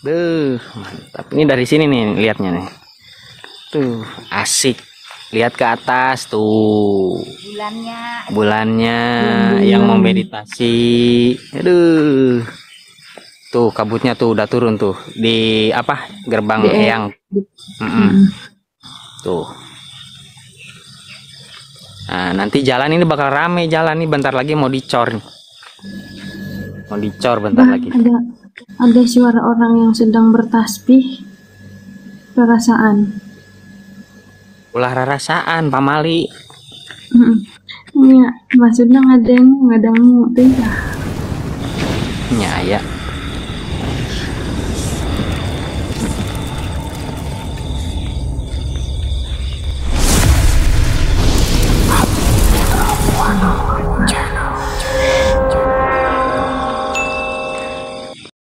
Duh, mantap. Ini dari sini nih lihatnya nih. Tuh, asik. Lihat ke atas tuh. Bulannya yang mau meditasi. Aduh. Tuh kabutnya tuh udah turun tuh di apa? Gerbang Eyang. Tuh. Nah, nanti jalan ini bakal rame jalan nih bentar lagi mau dicor nih. Mau dicor bentar lagi. Ada suara orang yang sedang bertasbih. Perasaan. Ulah rarasaan Pak Mali. Ya, maksudnya ngadeng tuh ya. Ya, ya.